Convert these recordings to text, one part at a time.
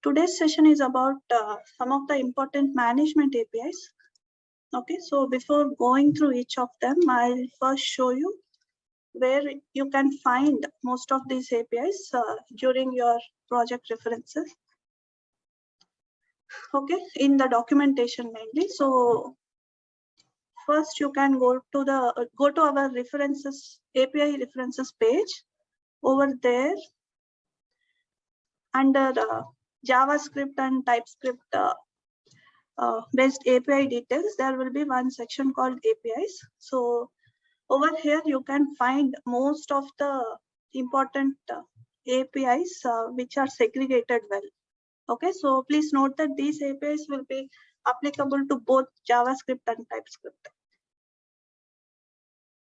Today's session is about some of the important management APIs. Okay, so before going through each of them, I'll first show you where you can find most of these APIs during your project references. Okay, in the documentation mainly. So first you can go to our references, API references page. Over there, under JavaScript and TypeScript based API details, there will be one section called APIs. So over here, you can find most of the important APIs which are segregated well. Okay, so please note that these APIs will be applicable to both JavaScript and TypeScript.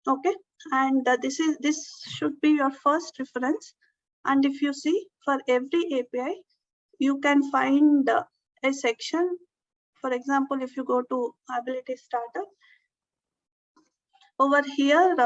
Okay, and this should be your first reference. And if you see, for every API, you can find a section. For example, if you go to Ability Startup, over here,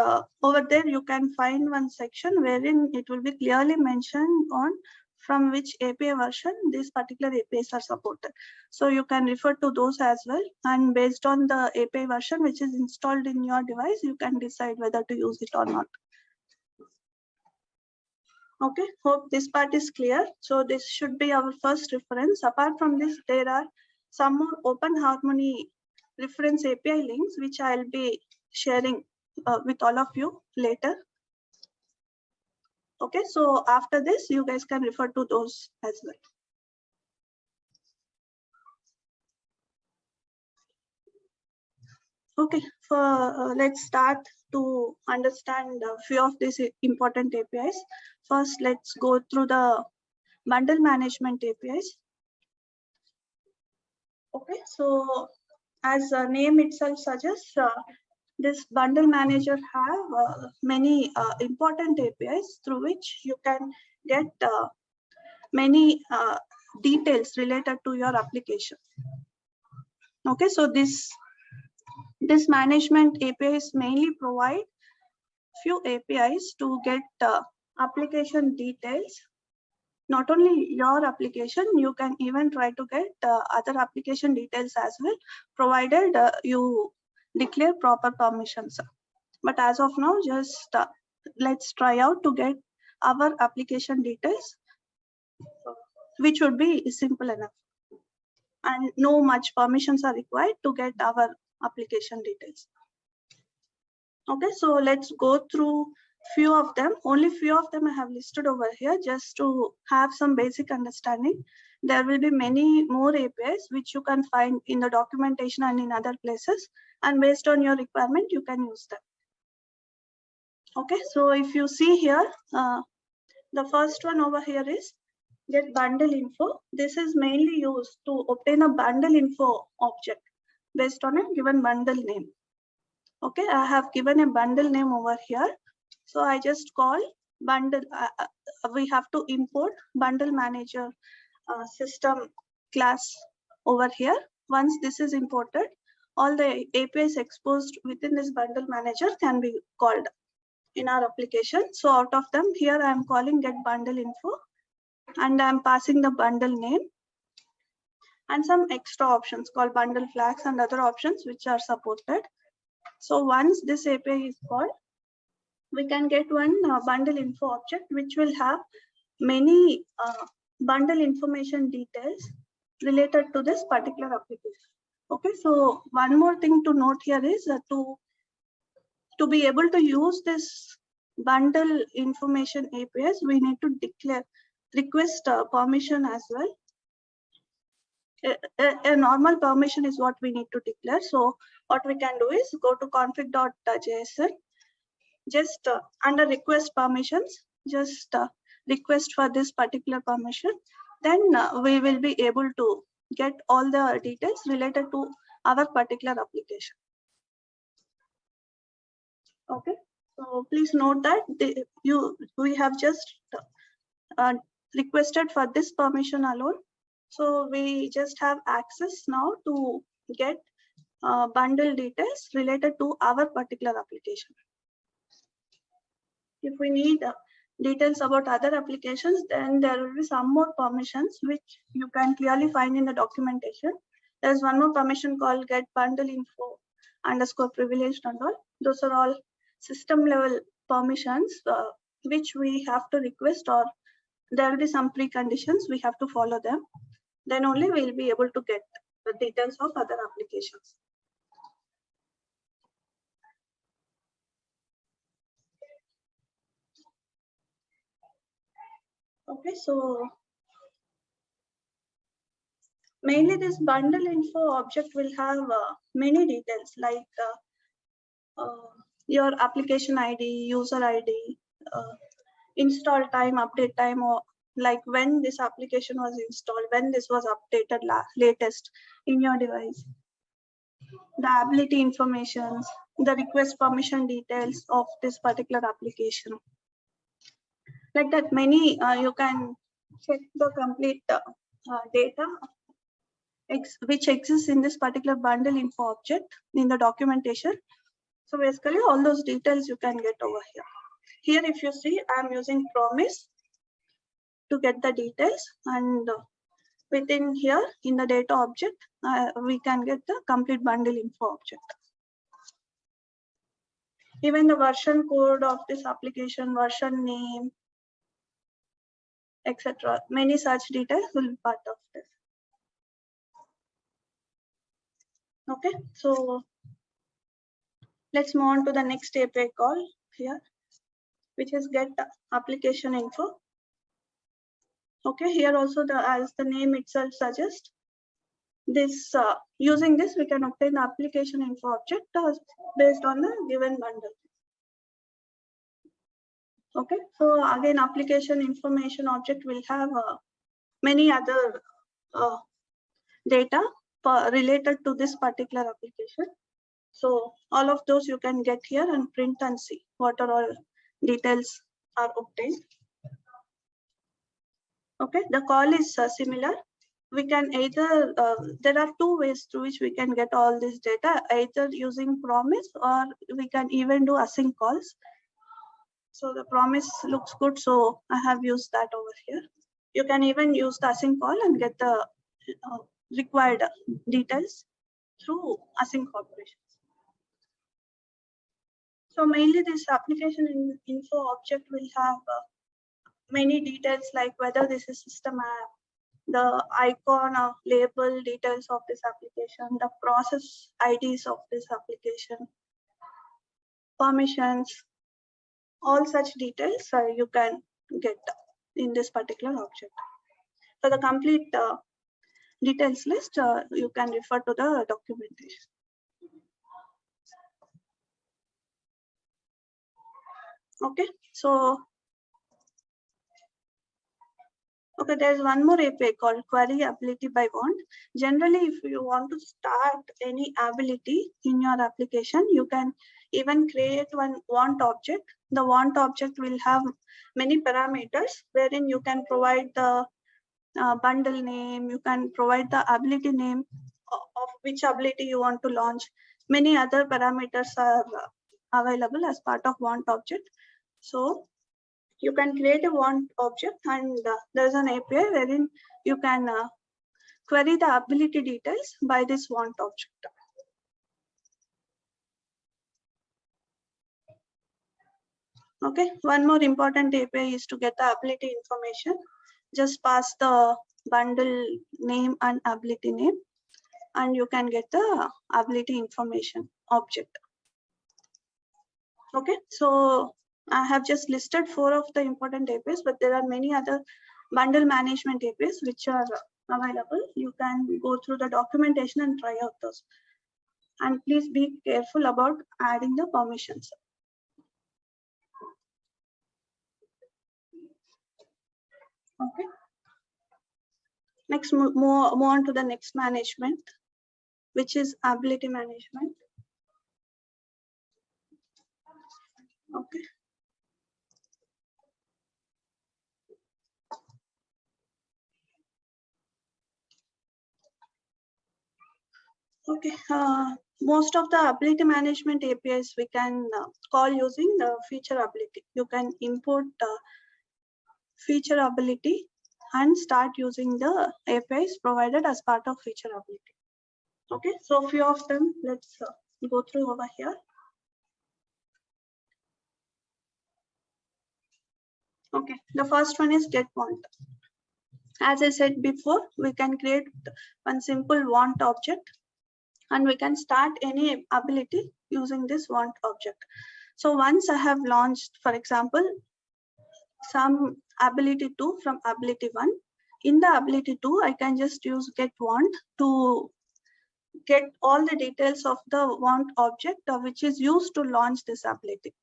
over there, you can find one section wherein it will be clearly mentioned on from which API version these particular APIs are supported. So you can refer to those as well. And based on the API version which is installed in your device, you can decide whether to use it or not. Okay, hope this part is clear. So this should be our first reference. Apart from this, there are some more Open Harmony reference API links, which I'll be sharing with all of you later. Okay, so after this, you guys can refer to those as well. Okay, let's start to understand a few of these important APIs. First, let's go through the bundle management APIs. Okay, so as the name itself suggests, this bundle manager have many important APIs through which you can get many details related to your application. Okay, so this management APIs mainly provide few APIs to get application details. Not only your application, you can even try to get other application details as well, provided you declare proper permissions. But as of now, just let's try out to get our application details, which would be simple enough. And no much permissions are required to get our application details. Okay, so let's go through few of them. Only few of them I have listed over here just to have some basic understanding. There will be many more APIs which you can find in the documentation and in other places. And based on your requirement, you can use them. Okay, so if you see here, the first one over here is get bundle info. This is mainly used to obtain a bundle info object based on a given bundle name. Okay, I have given a bundle name over here. So I just call bundle. We have to import bundle manager system class over here. Once this is imported, all the APIs exposed within this bundle manager can be called in our application. So out of them, here I am calling get bundle info, and I am passing the bundle name and some extra options called bundle flags and other options which are supported. So once this API is called, we can get one bundle info object which will have many bundle information details related to this particular application. Okay, so one more thing to note here is to be able to use this bundle information APIs, we need to request permission as well. A normal permission is what we need to declare. So what we can do is go to config.json, just under request permissions, just request for this particular permission. Then we will be able to get all the details related to our particular application. Okay, so please note that we have just requested for this permission alone. So we just have access now to get bundle details related to our particular application. If we need details about other applications, then there will be some more permissions which you can clearly find in the documentation. There's one more permission called get bundle info underscore privileged and all. Those are all system level permissions which we have to request, or there will be some preconditions, we have to follow them. Then only we'll be able to get the details of other applications. Okay, so mainly this bundle info object will have many details like your application ID, user ID, install time, update time, or like when this application was installed, when this was updated latest in your device, the ability informations, the request permission details of this particular application. Like that, many you can check the complete data which exists in this particular bundle info object in the documentation. So basically all those details you can get over here. Here, if you see, I'm using promise to get the details, and within here in the data object, we can get the complete bundle info object. Even the version code of this application, version name, etc. Many such details will be part of this. Okay, so let's move on to the next API call here, which is get application info. Okay, here also as the name itself suggests, this using this we can obtain the application info object based on the given bundle. Okay, so again, application information object will have many other data related to this particular application. So all of those you can get here and print and see what are all details are obtained. Okay, the call is similar. We can either, there are two ways through which we can get all this data, either using promise or we can even do async calls. So the promise looks good, so I have used that over here. You can even use the async call and get the required details through async operations. So mainly this application info object will have many details like whether this is system app, the icon or label details of this application, the process IDs of this application, permissions, all such details you can get in this particular object. For the complete details list, you can refer to the documentation. Okay, so okay, there's one more API called query ability by want. Generally, if you want to start any ability in your application, you can even create one want object. The want object will have many parameters wherein you can provide the bundle name, you can provide the ability name of which ability you want to launch. Many other parameters are available as part of want object. So you can create a want object, and there's an API wherein you can query the ability details by this want object. Okay, one more important API is to get the ability information. Just pass the bundle name and ability name, and you can get the ability information object. Okay, so I have just listed 4 of the important APIs, but there are many other bundle management APIs which are available. You can go through the documentation and try out those. And please be careful about adding the permissions. Okay. Next, move on to the next management, which is ability management. Okay. Okay. Most of the ability management APIs we can call using the feature ability. You can import feature ability and start using the APIs provided as part of feature ability. Okay, so few of them, let's go through over here. Okay, the first one is get want. As I said before, we can create one simple want object and we can start any ability using this want object. So once I have launched, for example, some ability 2 from ability 1, in the ability 2, I can just use get want to get all the details of the want object which is used to launch this ability.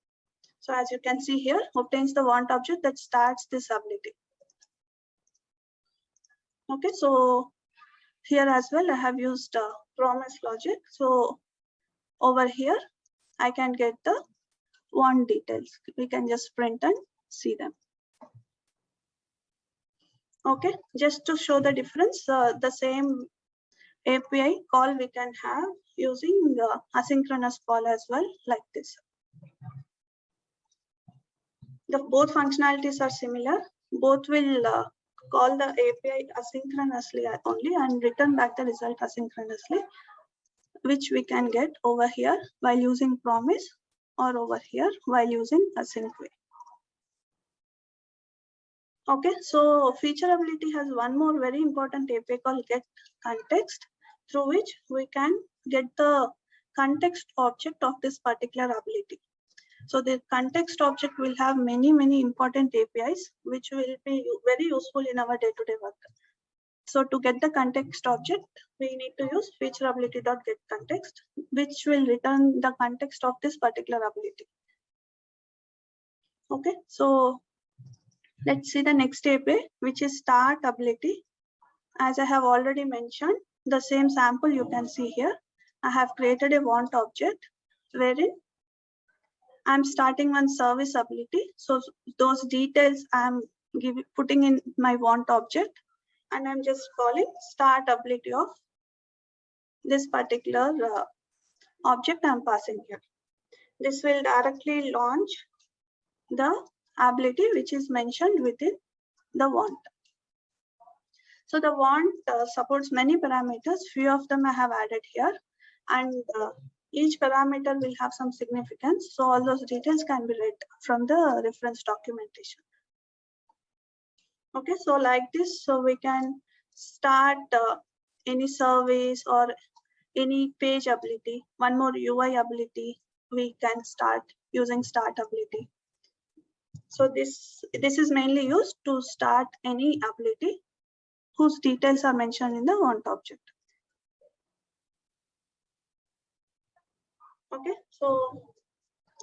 So as you can see here, obtains the want object that starts this ability. Okay, so here as well, I have used promise logic. So over here, I can get the want details. We can just print and see them. Okay, just to show the difference, the same API call we can have using the asynchronous call as well, like this. Both functionalities are similar. Both will call the API asynchronously only and return back the result asynchronously, which we can get over here while using promise or over here while using async way. Okay, so feature ability has one more very important API called get context, through which we can get the context object of this particular ability. So the context object will have many important APIs, which will be very useful in our day-to-day work. So to get the context object, we need to use feature ability.getContext, which will return the context of this particular ability. Okay, so let's see the next API, which is Startability. As I have already mentioned, the same sample you can see here. I have created a want object wherein I'm starting one service ability. So those details I'm putting in my want object, and I'm just calling Startability of this particular object I'm passing here. This will directly launch the ability which is mentioned within the want. So the want supports many parameters. Few of them I have added here, and each parameter will have some significance. So all those details can be read from the reference documentation. Okay, so like this, so we can start any service or any page ability. One more UI ability we can start using Startability. So this is mainly used to start any ability whose details are mentioned in the want object. Okay, so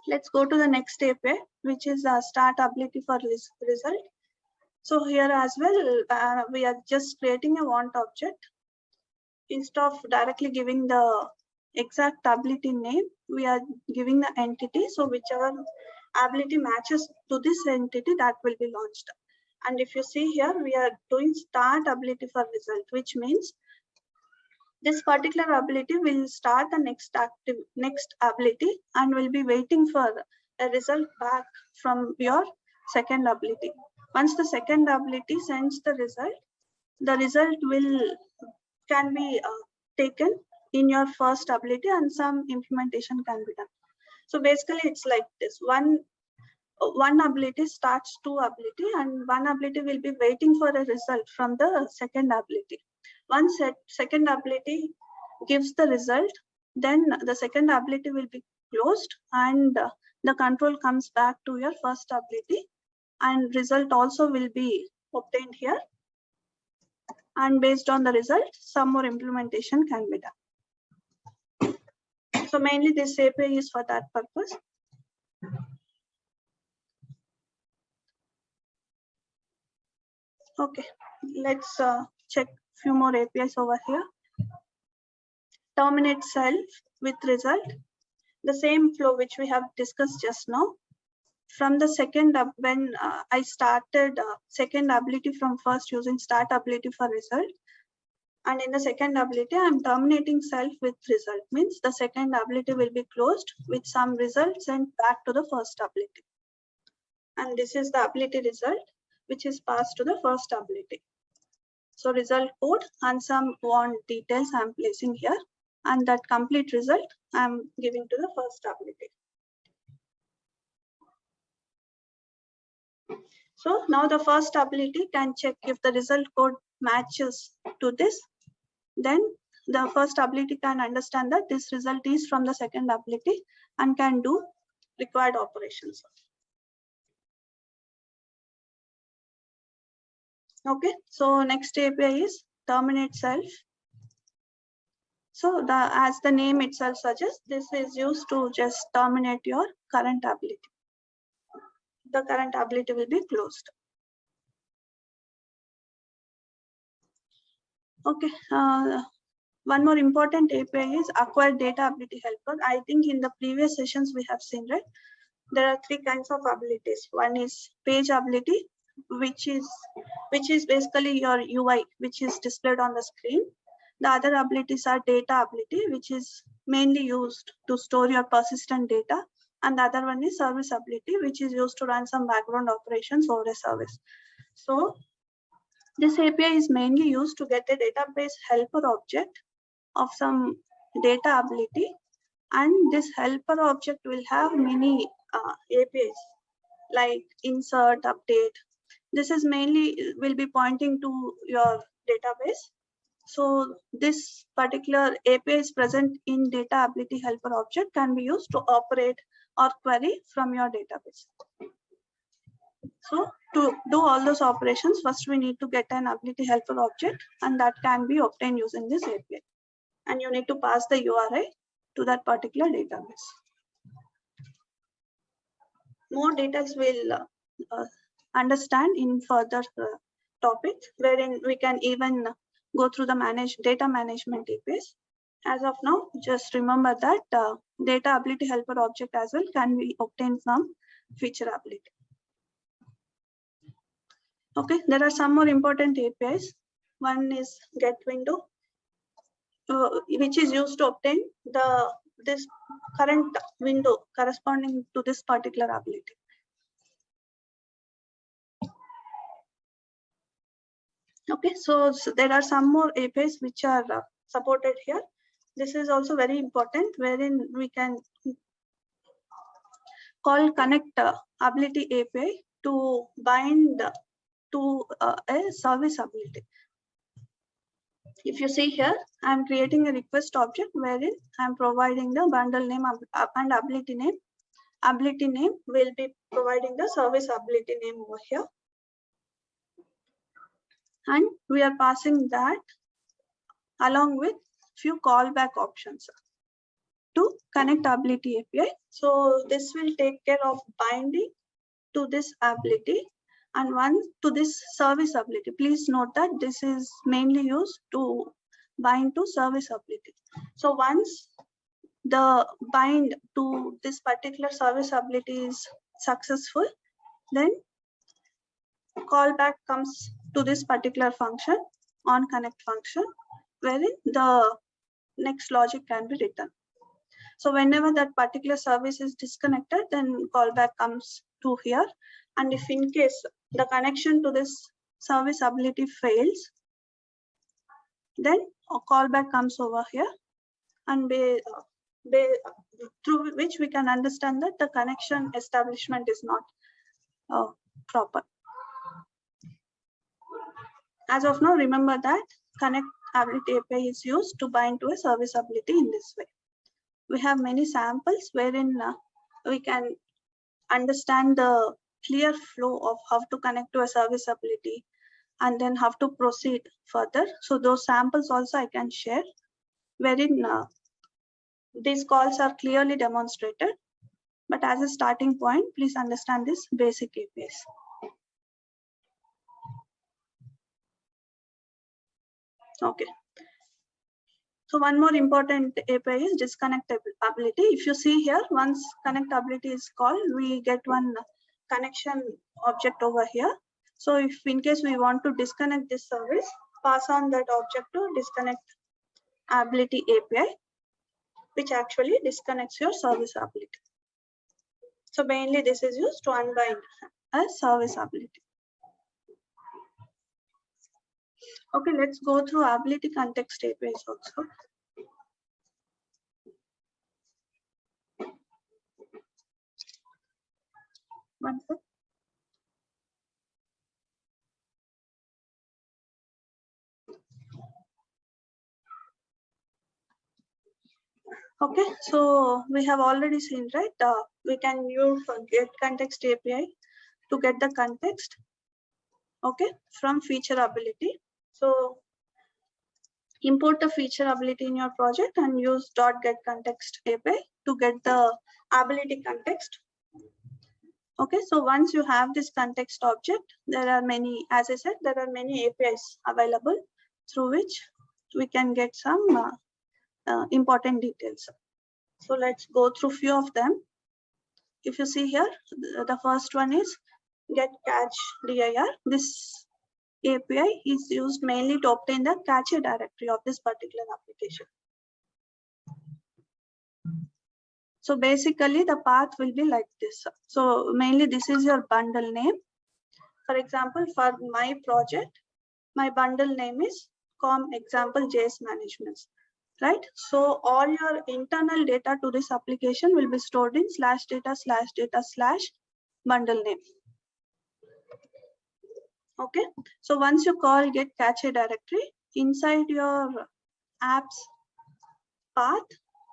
let's go to the next API, which is Startability for result. So here as well, we are just creating a want object. Instead of directly giving the exact ability name, we are giving the entity. So whichever ability matches to this entity, that will be launched. And if you see here, we are doing Startability for result, which means this particular ability will start the next ability and will be waiting for a result back from your second ability. Once the second ability sends the result can be taken in your first ability and some implementation can be done. So basically it's like this. One ability starts two ability, and one ability will be waiting for a result from the second ability. Once second ability gives the result, then the second ability will be closed and the control comes back to your first ability, and result also will be obtained here. And based on the result, some more implementation can be done. So mainly this API is for that purpose. Okay, let's check few more APIs over here. Terminate self with result. The same flow which we have discussed just now. From the second, when I started second ability from first using Startability for result, and in the second ability, I'm terminating self with result, means the second ability will be closed with some result sent back to the first ability. And this is the ability result. which is passed to the first ability. So result code and some want details I'm placing here, and that complete result I'm giving to the first ability. So now the first ability can check if the result code matches to this. Then the first ability can understand that this result is from the second ability and can do required operations. Okay, so next API is terminate self. So as the name itself suggests, this is used to just terminate your current ability. The current ability will be closed. Okay, one more important API is acquired data ability helper. I think in the previous sessions we have seen, right? There are three kinds of abilities. One is page ability, which is basically your UI, which is displayed on the screen. The other abilities are data ability, which is mainly used to store your persistent data. And the other one is service ability, which is used to run some background operations over a service. So this API is mainly used to get a database helper object of some data ability. And this helper object will have many APIs like insert, update. This is mainly will be pointing to your database. So this particular API is present in data ability helper object can be used to operate or query from your database. So to do all those operations, first we need to get an ability helper object, and that can be obtained using this API. And you need to pass the URI to that particular database. More details will understand in further topics, wherein we can even go through the data management APIs. As of now, just remember that data ability helper object as well can be obtained from feature ability. Okay, there are some more important APIs. One is get window, which is used to obtain this current window corresponding to this particular ability. Okay, so there are some more APIs which are supported here. This is also very important, wherein we can call connect ability API to bind to a service ability. If you see here, I'm creating a request object wherein I'm providing the bundle name and ability name. Ability name will be providing the service ability name over here. And we are passing that along with few callback options to connect ability API. So this will take care of binding to this ability and one to this service ability. Please note that this is mainly used to bind to service ability. So once the bind to this particular service ability is successful, then callback comes to this particular function, on connect function, wherein the next logic can be written. So whenever that particular service is disconnected, then callback comes to here. And if in case the connection to this service ability fails, then a callback comes over here, and through which we can understand that the connection establishment is not proper. As of now, remember that connect ability API is used to bind to a service ability in this way. We have many samples wherein we can understand the clear flow of how to connect to a service ability and then how to proceed further. So those samples also I can share, wherein these calls are clearly demonstrated. But as a starting point, please understand this basic APIs. Okay. So one more important API is disconnectability. If you see here, once connectability is called, we get one connection object over here. So if in case we want to disconnect this service, pass on that object to disconnect ability API, which actually disconnects your service ability. So mainly this is used to unbind a service ability. Okay, let's go through ability context APIs also. One sec. Okay, so we have already seen, right? We can use get context API to get the context, okay, from feature ability. So import the feature ability in your project and use .get context API to get the ability context. Okay, so once you have this context object, there are many, as I said, there are many APIs available through which we can get some important details. So let's go through few of them. If you see here, the first one is get Cache Dir. This API is used mainly to obtain the cache directory of this particular application. So basically the path will be like this. So mainly this is your bundle name. For example, for my project, my bundle name is com example JS management, right? So all your internal data to this application will be stored in /data/data/ bundle name. Okay, so once you call get cache directory, inside your apps path,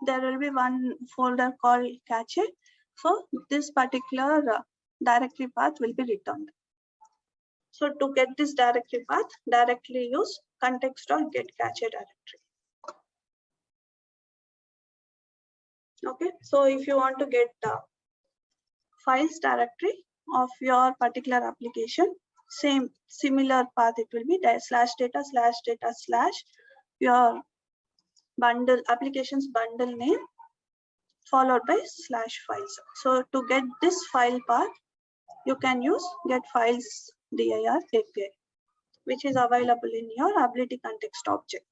there will be one folder called cache. So this particular directory path will be returned. So to get this directory path, directly use context.get cache directory. Okay, so if you want to get files directory of your particular application, similar path it will be /data/data/ your bundle applications bundle name followed by /files. So to get this file path, you can use get files dir API, which is available in your ability context object.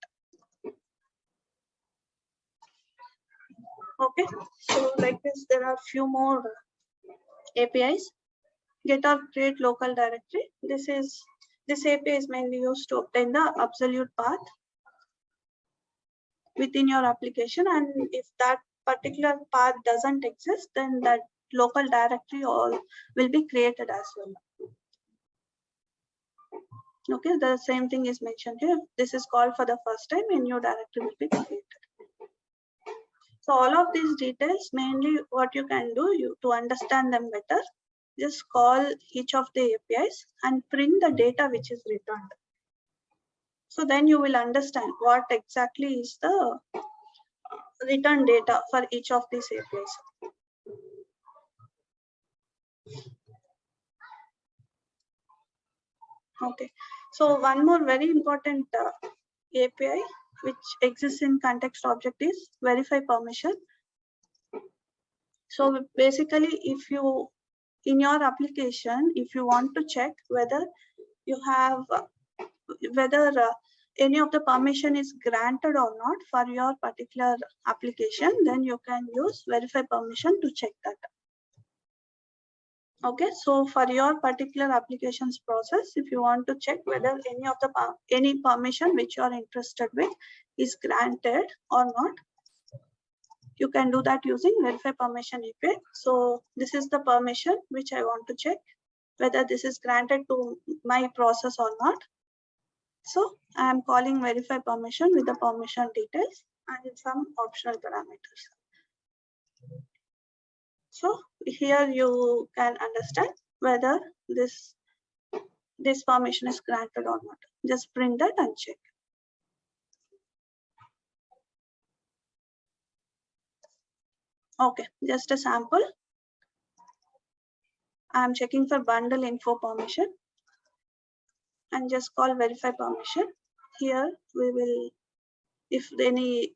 Okay, so like this, there are few more APIs. Get or create local directory. This API is mainly used to obtain the absolute path within your application, and if that particular path doesn't exist, then that local directory all will be created as well. Okay, the same thing is mentioned here. This is called for the first time, a new directory will be created. So all of these details, mainly what you can do to understand them better, just call each of the APIs and print the data which is returned. So then you will understand what exactly is the return data for each of these APIs. Okay, so one more very important API which exists in context object is verify permission. So basically, if you in your application, if you want to check whether you have any of the permission is granted or not for your particular application, then you can use verify permission to check that. Okay, so for your particular applications process, if you want to check whether any permission which you are interested with is granted or not, you can do that using verify permission API. So this is the permission which I want to check whether this is granted to my process or not. So I am calling verify permission with the permission details and some optional parameters. So here you can understand whether this permission is granted or not. Just print that and check. Okay, just a sample. I am checking for bundle info permission and just call verify permission. Here we will, if any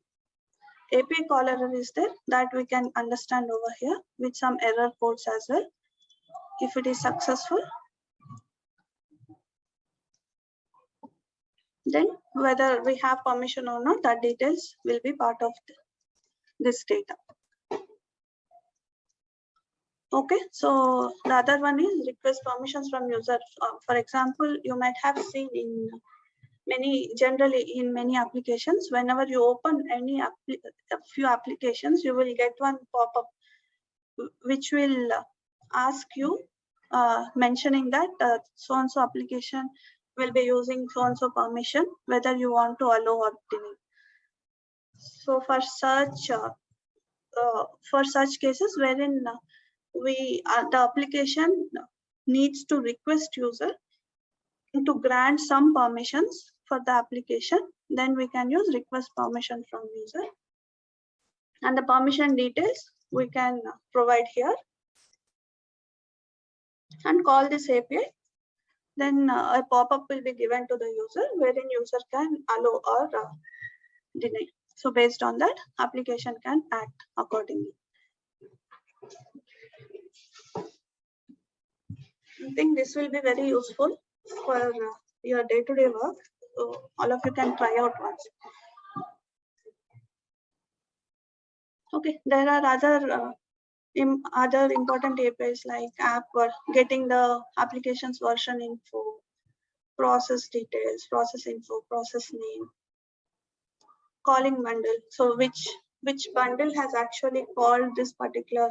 API call error is there, that we can understand over here with some error codes as well. If it is successful, then whether we have permission or not, that details will be part of this data. Okay, so the other one is request permissions from user. For example, you might have seen in generally in many applications, whenever you open a few applications, you will get one pop-up which will ask you mentioning that so-and-so application will be using so-and-so permission, whether you want to allow or deny. So for such cases wherein the application needs to request user to grant some permissions for the application, then we can use request permission from user. And the permission details we can provide here and call this API. Then a pop-up will be given to the user wherein user can allow or deny. So based on that, application can act accordingly. I think this will be very useful for your day-to-day work. So all of you can try out once. Okay, there are other important APIs like app or getting the application's version info, process details, process info, process name, calling bundle. So which bundle has actually called this particular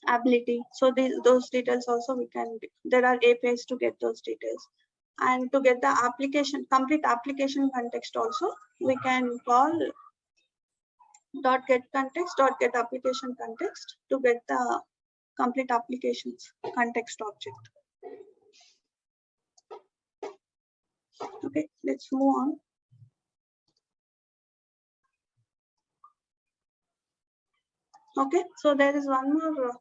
ability. So those details also there are APIs to get those details. And to get the complete application context also, we can call .get context, .get application context to get the complete applications context object. Okay, let's move on. Okay, so there is one more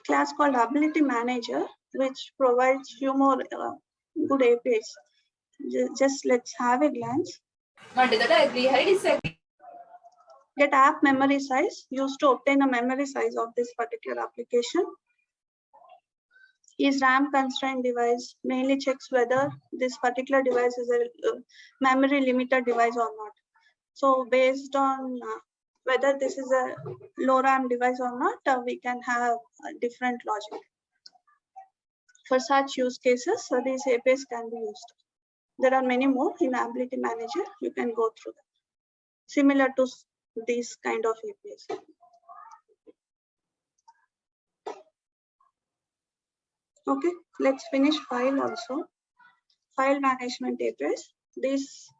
class called Ability Manager, which provides few more good APIs. Just let's have a glance. Get app memory size, used to obtain a memory size of this particular application. Is RAM constrained device, mainly checks whether this particular device is a memory limited device or not. So based on whether this is a low RAM device or not, we can have a different logic. For such use cases, so these APIs can be used. There are many more in Ability Manager. You can go through them. Similar to these kind of APIs. Okay, let's finish file also. File management APIs. These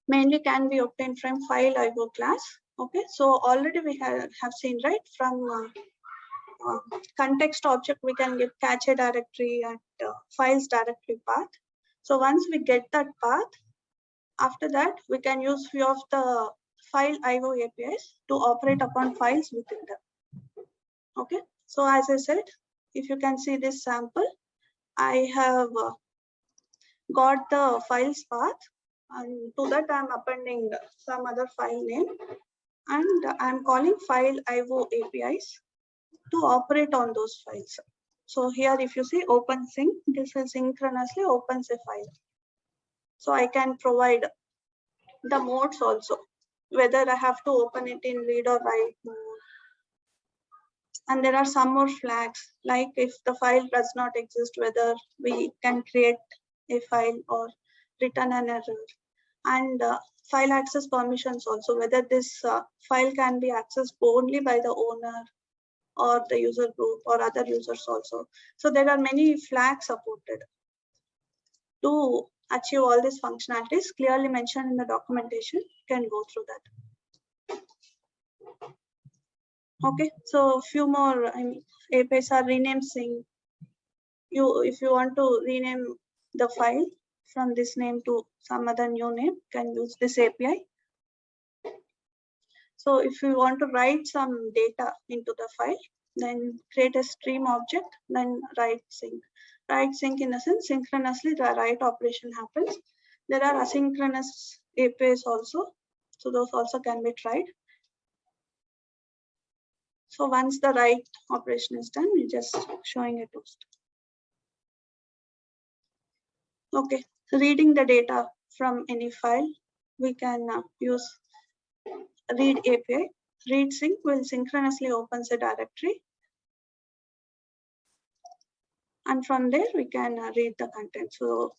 mainly can be obtained from file IO class. Okay, so already we have seen, right, from context object we can get cache directory and files directory path. So once we get that path, after that we can use few of the file IO APIs to operate upon files within them. Okay, so as I said, if you can see this sample, I have got the files path, and to that I'm appending some other file name, and I'm calling file IO APIs to operate on those files. So here if you see OpenSync, this will synchronously opens a file. So I can provide the modes also, whether I have to open it in read or write mode. And there are some more flags, like if the file does not exist, whether we can create a file or return an error. And file access permissions also, whether this file can be accessed only by the owner or the user group or other users also. So there are many flags supported. To achieve all these functionalities clearly mentioned in the documentation, you can go through that. Okay, so a few more APIs are rename sync. If you want to rename the file from this name to some other new name, you can use this API. So if you want to write some data into the file, then create a stream object, then write sync. Write sync in the sense synchronously the write operation happens. There are asynchronous APIs also, so those also can be tried. So once the write operation is done, we're just showing a toast. Okay, reading the data from any file, we can use read API. Read sync will synchronously opens a directory and from there we can read the content. So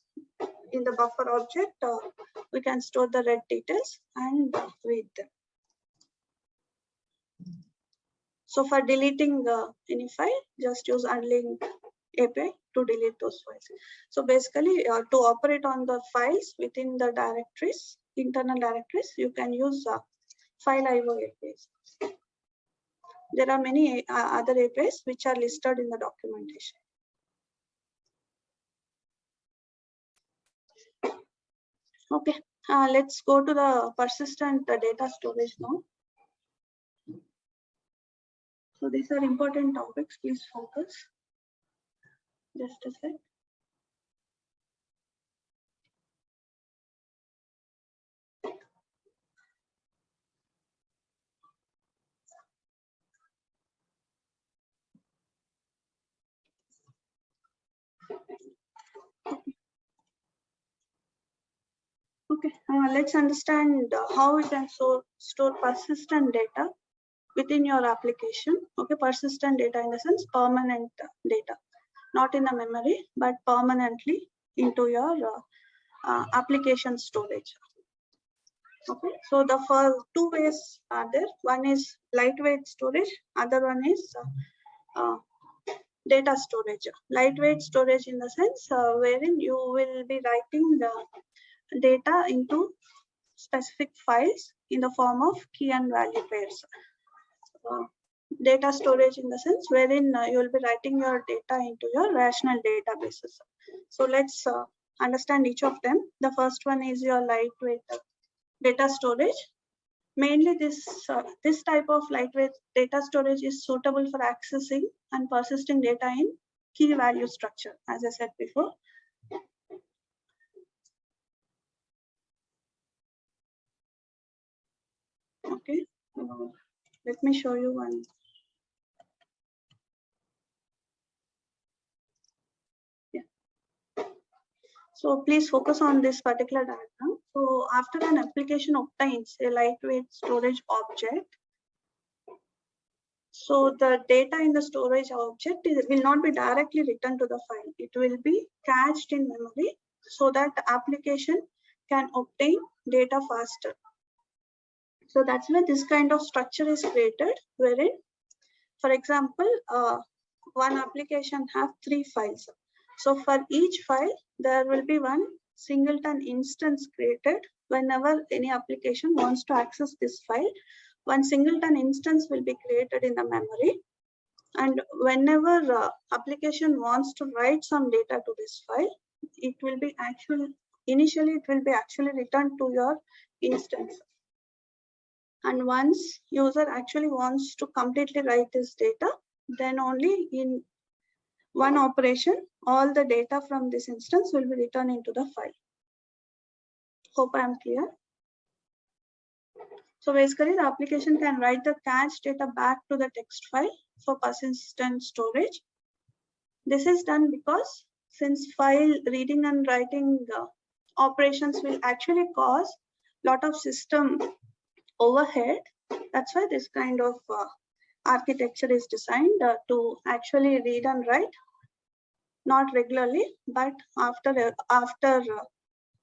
in the buffer object, we can store the read details and read them. So for deleting any file, just use unlink API to delete those files. So basically, to operate on the files within the directories, internal directories, you can use file IO APIs. There are many other APIs which are listed in the documentation. Okay, let's go to the persistent data storage now. So these are important topics. Please focus. Just a sec. Okay, let's understand how we can store persistent data within your application. Okay, persistent data in the sense permanent data, not in the memory, but permanently into your application storage. Okay, so the first two ways are there. One is lightweight storage, other one is data storage. Lightweight storage in the sense wherein you will be writing the data into specific files in the form of key and value pairs. Data storage in the sense wherein you will be writing your data into your rational databases. So let's understand each of them. The first one is your lightweight data storage. Mainly this type of lightweight data storage is suitable for accessing and persisting data in key value structure, as I said before. Okay, let me show you one. Yeah. So please focus on this particular diagram. So after an application obtains a lightweight storage object, so the data in the storage object will not be directly written to the file. It will be cached in memory so that the application can obtain data faster. So that's why this kind of structure is created, wherein, for example, one application have 3 files. So for each file, there will be one singleton instance created. Whenever any application wants to access this file, one singleton instance will be created in the memory. And whenever application wants to write some data to this file, it will be initially it will be actually returned to your instance. And once user actually wants to completely write this data, then only in one operation, all the data from this instance will be returned into the file. Hope I am clear. So basically, the application can write the cached data back to the text file for persistent storage. This is done because since file reading and writing operations will actually cause a lot of system overhead. That's why this kind of architecture is designed to actually read and write, not regularly, but after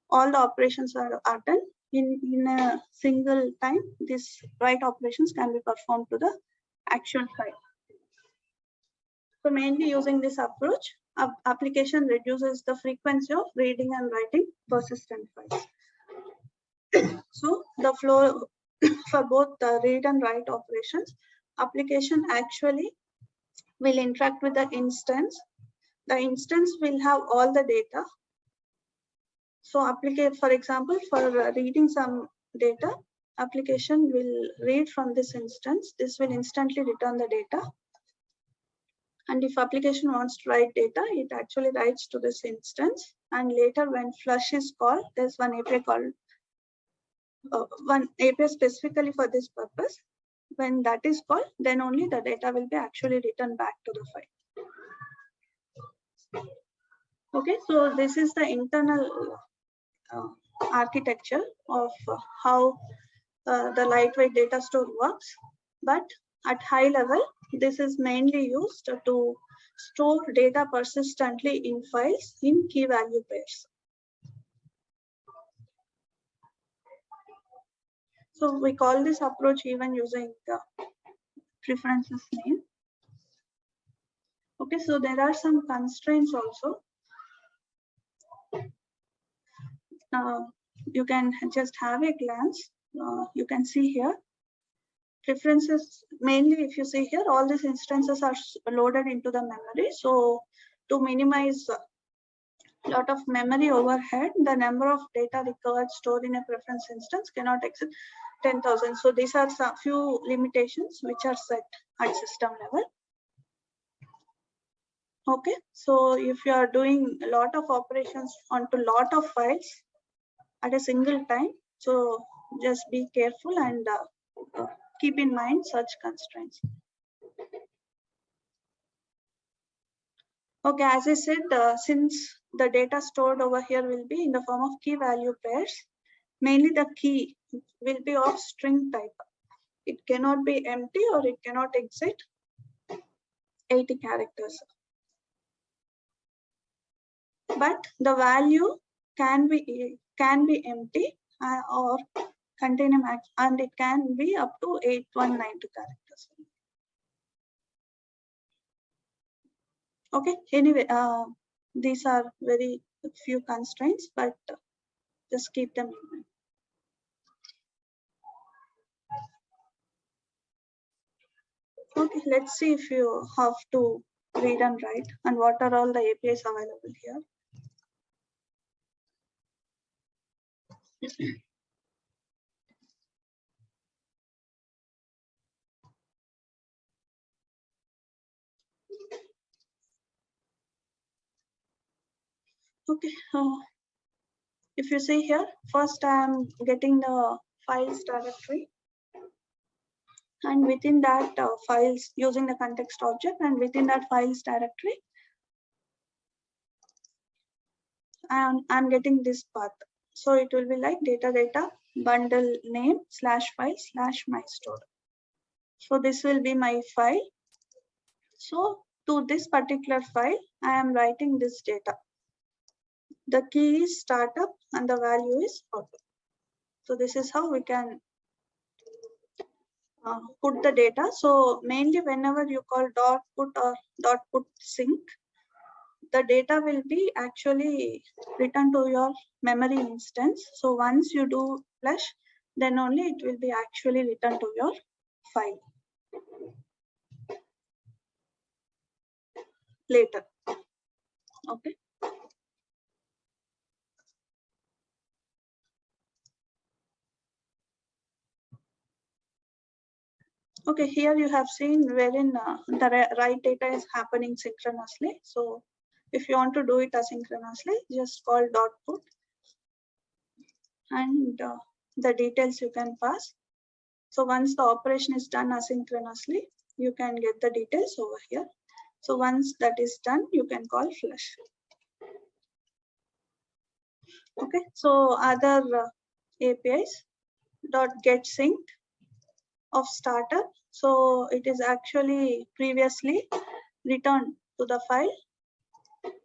all the operations are done in a single time, these write operations can be performed to the actual file. So mainly using this approach, application reduces the frequency of reading and writing persistent files. So the flow for both the read and write operations, application actually will interact with the instance. The instance will have all the data. So for example, for reading some data, application will read from this instance. This will instantly return the data. And if application wants to write data, it actually writes to this instance. And later when flush is called, there's one API called one API specifically for this purpose. When that is called, then only the data will be actually written back to the file. Okay, so this is the internal architecture of how the lightweight data store works. But at high level, this is mainly used to store data persistently in files in key value pairs. So we call this approach even using the preferences name. Okay, so there are some constraints also. You can just have a glance. You can see here preferences. Mainly, if you see here, all these instances are loaded into the memory. So to minimize a lot of memory overhead, the number of data required stored in a preference instance cannot exceed 10,000. So these are some few limitations which are set at system level. Okay, so if you are doing a lot of operations onto lot of files at a single time, so just be careful and keep in mind such constraints. Okay, as I said, since the data stored over here will be in the form of key value pairs, mainly the key will be of string type. It cannot be empty or it cannot exceed 80 characters. But the value can be empty or contain a max, and it can be up to 8192 characters. Okay, anyway, these are very few constraints, but just keep them in mind. Okay, let's see if you have to read and write and what are all the APIs available here. Okay, if you see here, first I am getting the files directory, and within that files using the context object, and within that files directory, I'm getting this path. So it will be like data bundle name /file/mystore. So this will be my file. So to this particular file, I am writing this data. The key is startup and the value is auto. So this is how we can put the data. So mainly whenever you call .put or .put sync, the data will be actually returned to your memory instance. So once you do flush, then only it will be actually returned to your file later. Okay. Okay, here you have seen wherein the write data is happening synchronously. So if you want to do it asynchronously, just call .put and the details you can pass. So once the operation is done asynchronously, you can get the details over here. So once that is done, you can call flush. Okay, so other APIs .get sync of startup. So it is actually previously returned to the file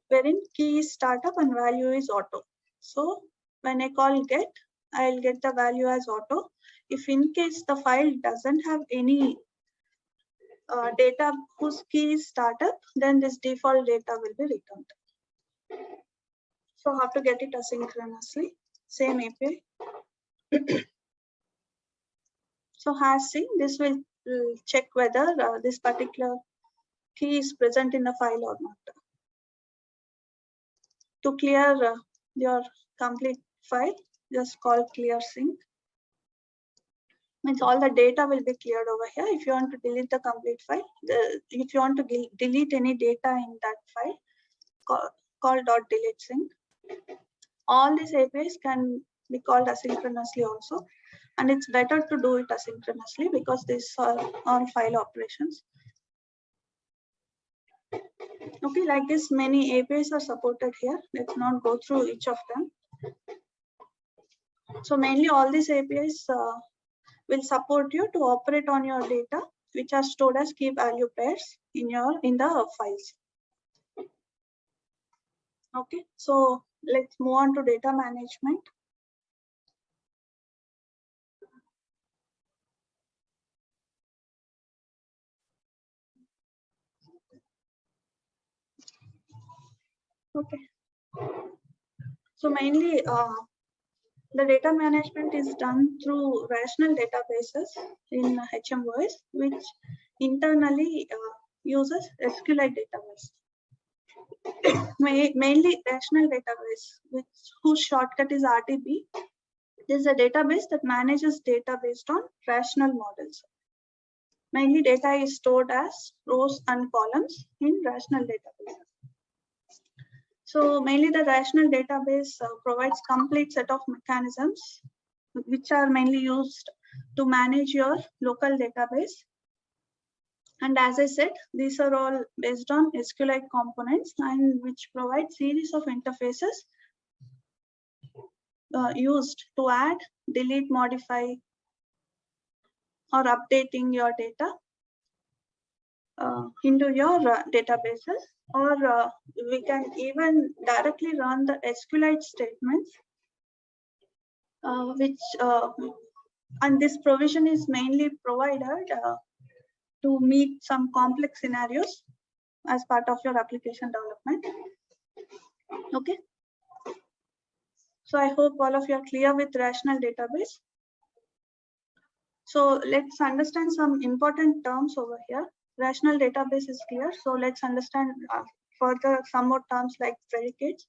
wherein key is startup and value is auto. So when I call get, I'll get the value as auto. If in case the file doesn't have any data whose key is startup, then this default data will be returned. So how to get it asynchronously? Same API. So has sync, this will check whether this particular key is present in the file or not. To clear your complete file, just call clear sync. Means all the data will be cleared over here. If you want to delete the complete file, if you want to delete any data in that file, call .delete sync. All these APIs can be called asynchronously also, and it's better to do it asynchronously because these are all file operations. Okay, like this, many APIs are supported here. Let's not go through each of them. So mainly all these APIs will support you to operate on your data, which are stored as key value pairs in the files. Okay, so let's move on to data management. Okay, so mainly the data management is done through rational databases in HMOS, which internally uses SQLite database. Mainly rational database, whose shortcut is RDB. This is a database that manages data based on rational models. Mainly data is stored as rows and columns in rational databases. So mainly the rational database provides complete set of mechanisms which are mainly used to manage your local database. And as I said, these are all based on SQLite components and which provide series of interfaces used to add, delete, modify, or updating your data into your databases, or we can even directly run the SQLite statements, and this provision is mainly provided to meet some complex scenarios as part of your application development. Okay. So I hope all of you are clear with rational database. So let's understand some important terms over here. Rational database is clear. So let's understand further some more terms like predicates.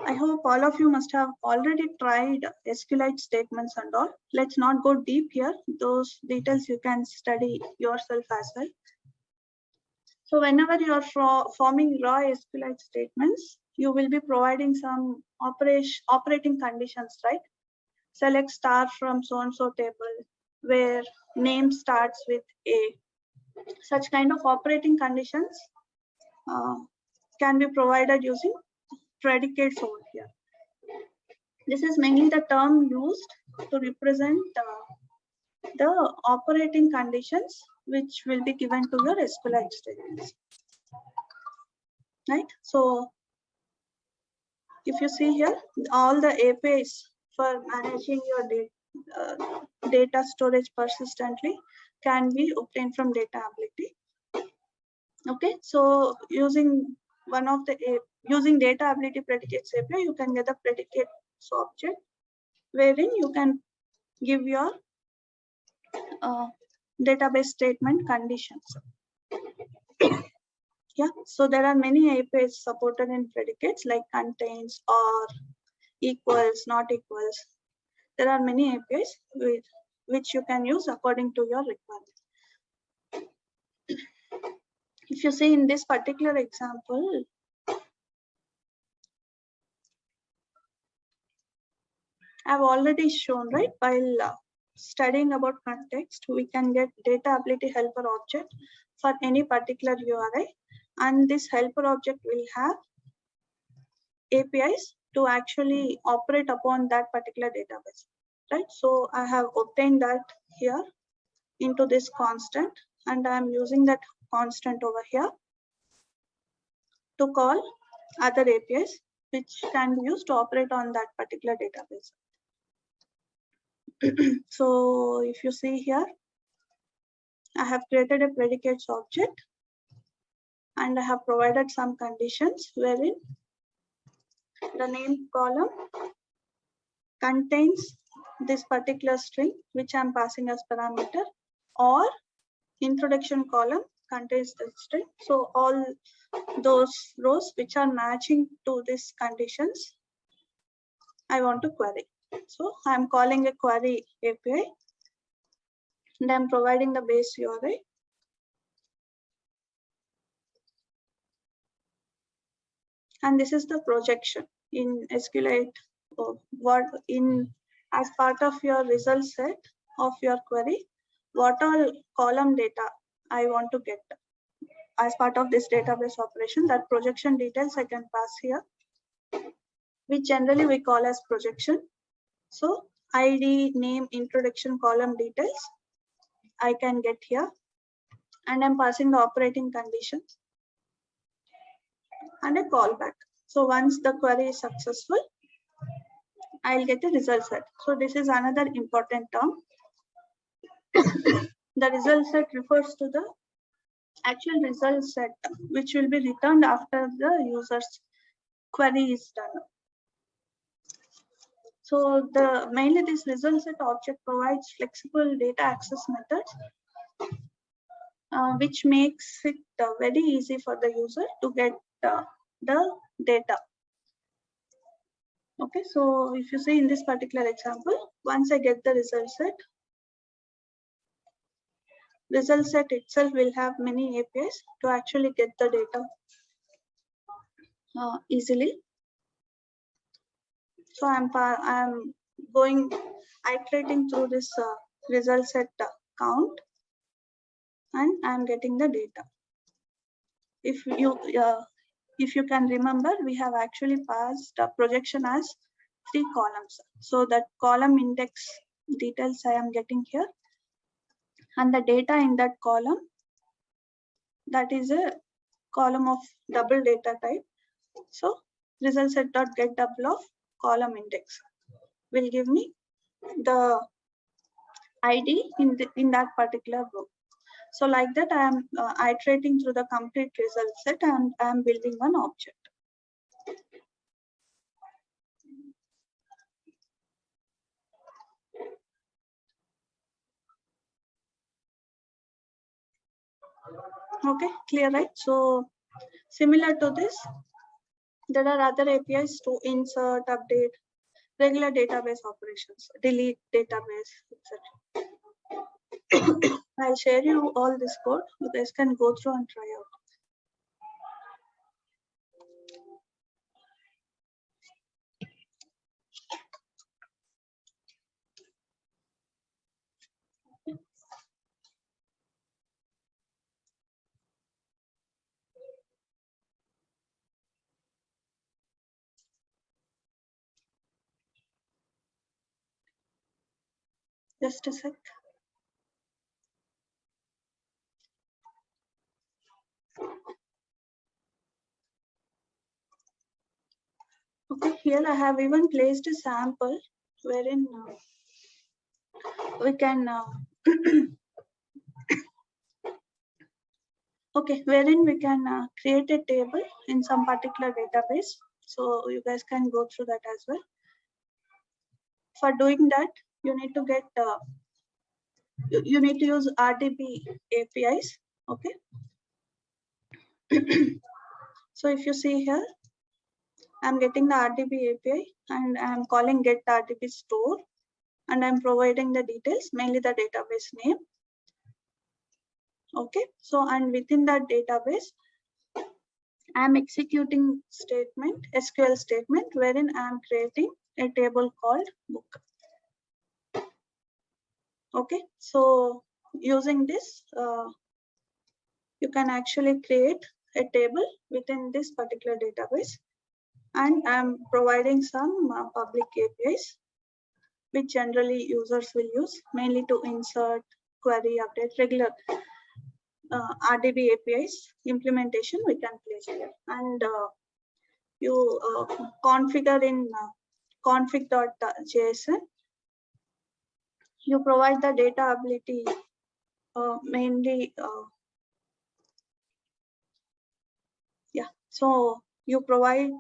I hope all of you must have already tried SQLite statements and all. Let's not go deep here. Those details you can study yourself as well. So whenever you are forming raw SQLite statements, you will be providing some operating conditions, right? Select star from so-and-so table where name starts with A. Such kind of operating conditions can be provided using predicates over here. This is mainly the term used to represent the operating conditions which will be given to your SQLite statements. Right? So if you see here, all the APIs for managing your data storage persistently can be obtained from Startability. Okay, so using using Startability predicates API, you can get the predicates object wherein you can give your database statement conditions. Yeah, so there are many APIs supported in predicates like contains, or, equals, not equals. There are many APIs which you can use according to your requirement. If you see in this particular example, I've already shown, right, while studying about context, we can get Startability helper object for any particular URI, and this helper object will have APIs to actually operate upon that particular database, right? So I have obtained that here into this constant, and I'm using that constant over here to call other APIs which can be used to operate on that particular database. So if you see here, I have created a predicates object and I have provided some conditions wherein the name column contains this particular string which I'm passing as parameter, or introduction column contains the string. So all those rows which are matching to these conditions, I want to query. So I'm calling a query API and I'm providing the base URI. And this is the projection in SQLite, as part of your result set of your query, what all column data I want to get as part of this database operation. That projection details I can pass here, which generally we call as projection. So ID, name, introduction column details I can get here, and I'm passing the operating conditions. and a callback. So once the query is successful, I'll get a result set. So this is another important term. The result set refers to the actual result set which will be returned after the user's query is done. So mainly this result set object provides flexible data access methods, which makes it very easy for the user to get the data. Okay, so if you see in this particular example, once I get the result set itself will have many APIs to actually get the data easily. So I'm going iterating through this result set count, and I'm getting the data. If you can remember, we have actually passed projection as 3 columns. So that column index details I am getting here, and the data in that column, that is a column of double data type. So result set dot get double of column index will give me the ID in that particular row. So like that, I am iterating through the complete result set, and I am building one object. Okay, clear, right? So similar to this, there are other APIs to insert, update, regular database operations, delete database, etc. I'll share you all this code. You guys can go through and try out. Just a sec. Okay, here I have even placed a sample wherein we can okay, wherein we can create a table in some particular database. So you guys can go through that as well. For doing that, you need to get you need to use RDB APIs. Okay. So if you see here, I'm getting the RDB API and I'm calling get RDB store, and I'm providing the details, mainly the database name. Okay, so and within that database, I'm executing SQL statement, wherein I'm creating a table called book. Okay, so using this, you can actually create a table within this particular database, and I'm providing some public APIs, which generally users will use, mainly to insert, query, update, regular RDB APIs implementation we can place here. And you configure in config.json. You provide the data ability mainly. Yeah, so you provide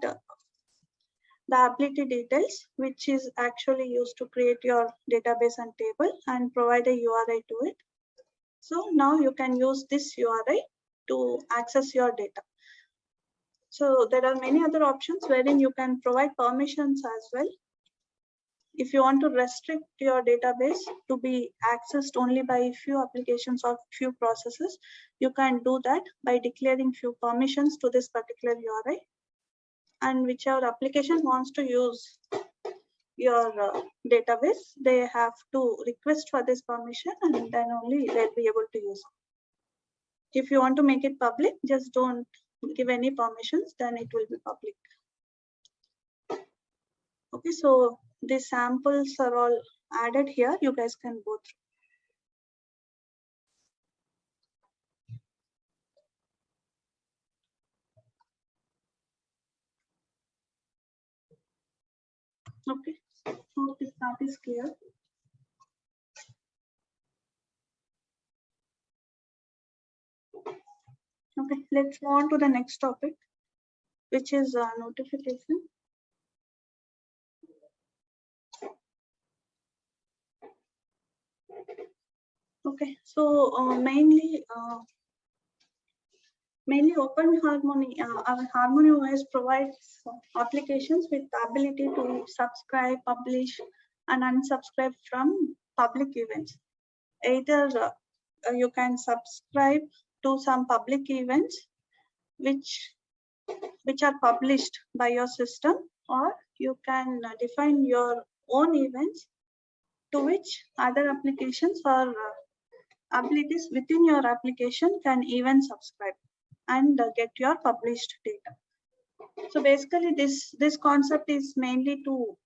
the ability details, which is actually used to create your database and table, and provide a URI to it. So now you can use this URI to access your data. So there are many other options wherein you can provide permissions as well. If you want to restrict your database to be accessed only by few applications or few processes, you can do that by declaring few permissions to this particular URI. And whichever application wants to use your database, they have to request for this permission, and then only they'll be able to use it. If you want to make it public, just don't give any permissions, then it will be public. Okay, so the samples are all added here. You guys can go through. Okay, hope that is clear. Okay, let's move on to the next topic, which is notification. Okay, so mainly Open Harmony, our HarmonyOS provides applications with the ability to subscribe, publish, and unsubscribe from public events. Either you can subscribe to some public events which are published by your system, or you can define your own events to which other applications or abilities within your application can even subscribe and get your published data. So basically this concept is mainly to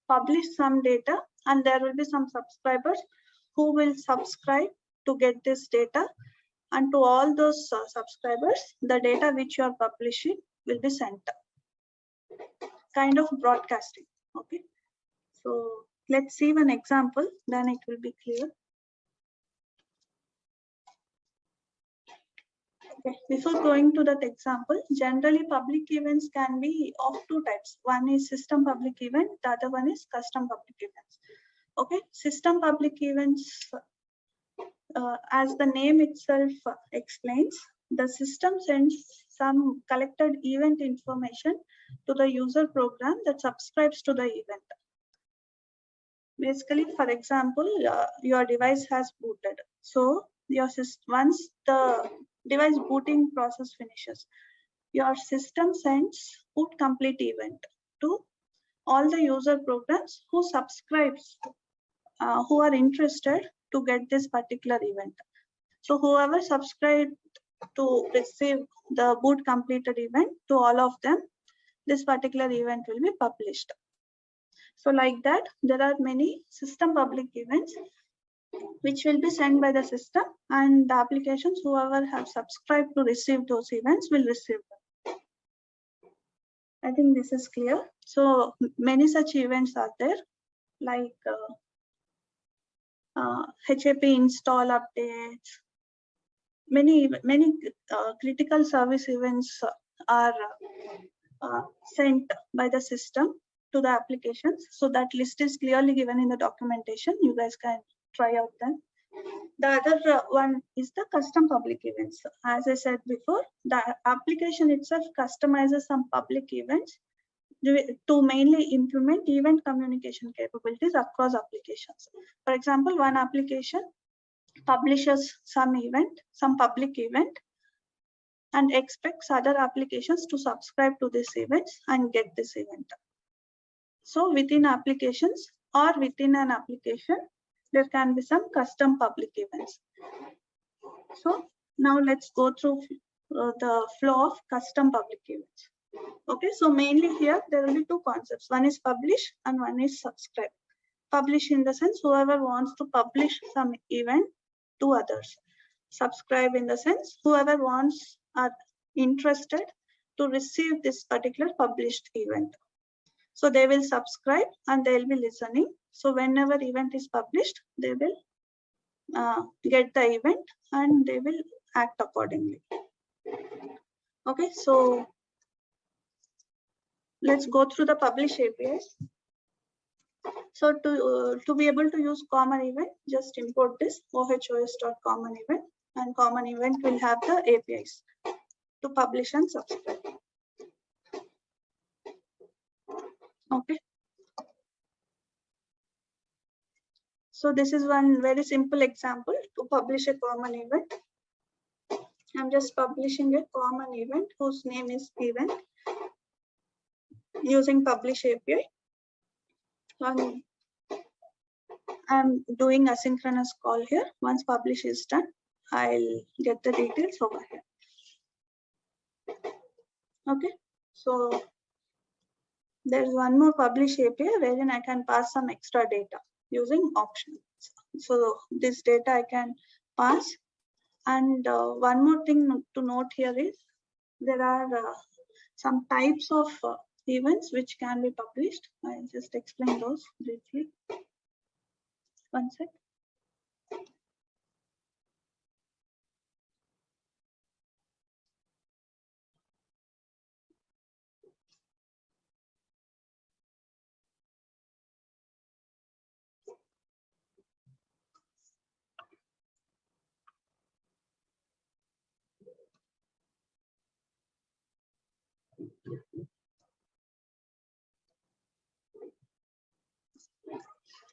publish some data, and there will be some subscribers who will subscribe to get this data, and to all those subscribers the data which you are publishing will be sent, kind of broadcasting. Okay, so let's see one example, then it will be clear. Okay, before going to that example, generally public events can be of two types. One is system public event, the other one is custom public events. Okay, system public events, as the name itself explains, the system sends some collected event information to the user program that subscribes to the event. Basically, for example, your device has booted. So your once the device booting process finishes, your system sends boot complete event to all the user programs who subscribes, who are interested to get this particular event. So whoever subscribed to receive the boot completed event, to all of them, this particular event will be published. So like that, there are many system public events which will be sent by the system, and the applications whoever have subscribed to receive those events will receive them. I think this is clear. So many such events are there, like HAP install updates. Many critical service events are sent by the system to the applications. So that list is clearly given in the documentation. You guys can try out them. The other one is the custom public events. As I said before, the application itself customizes some public events to mainly implement event communication capabilities across applications. For example, one application publishes some event, some public event, and expects other applications to subscribe to this event and get this event. So within applications or within an application, there can be some custom public events. So now let's go through the flow of custom public events. Okay, so mainly here there will be two concepts. One is publish and one is subscribe. Publish in the sense whoever wants to publish some event to others. Subscribe in the sense whoever wants are interested to receive this particular published event. So they will subscribe and they will be listening. So whenever event is published, they will get the event and they will act accordingly. Okay, so let's go through the publish APIs. So to be able to use common event, just import this ohos.common event, and common event will have the APIs to publish and subscribe. Okay. So this is one very simple example to publish a common event. I'm just publishing a common event whose name is event using publish API. I'm doing asynchronous call here. Once publish is done, I'll get the details over here. Okay, so there's one more publish API wherein I can pass some extra data using options. So this data I can pass. And one more thing to note here is there are some types of events which can be published. I'll just explain those briefly. One sec.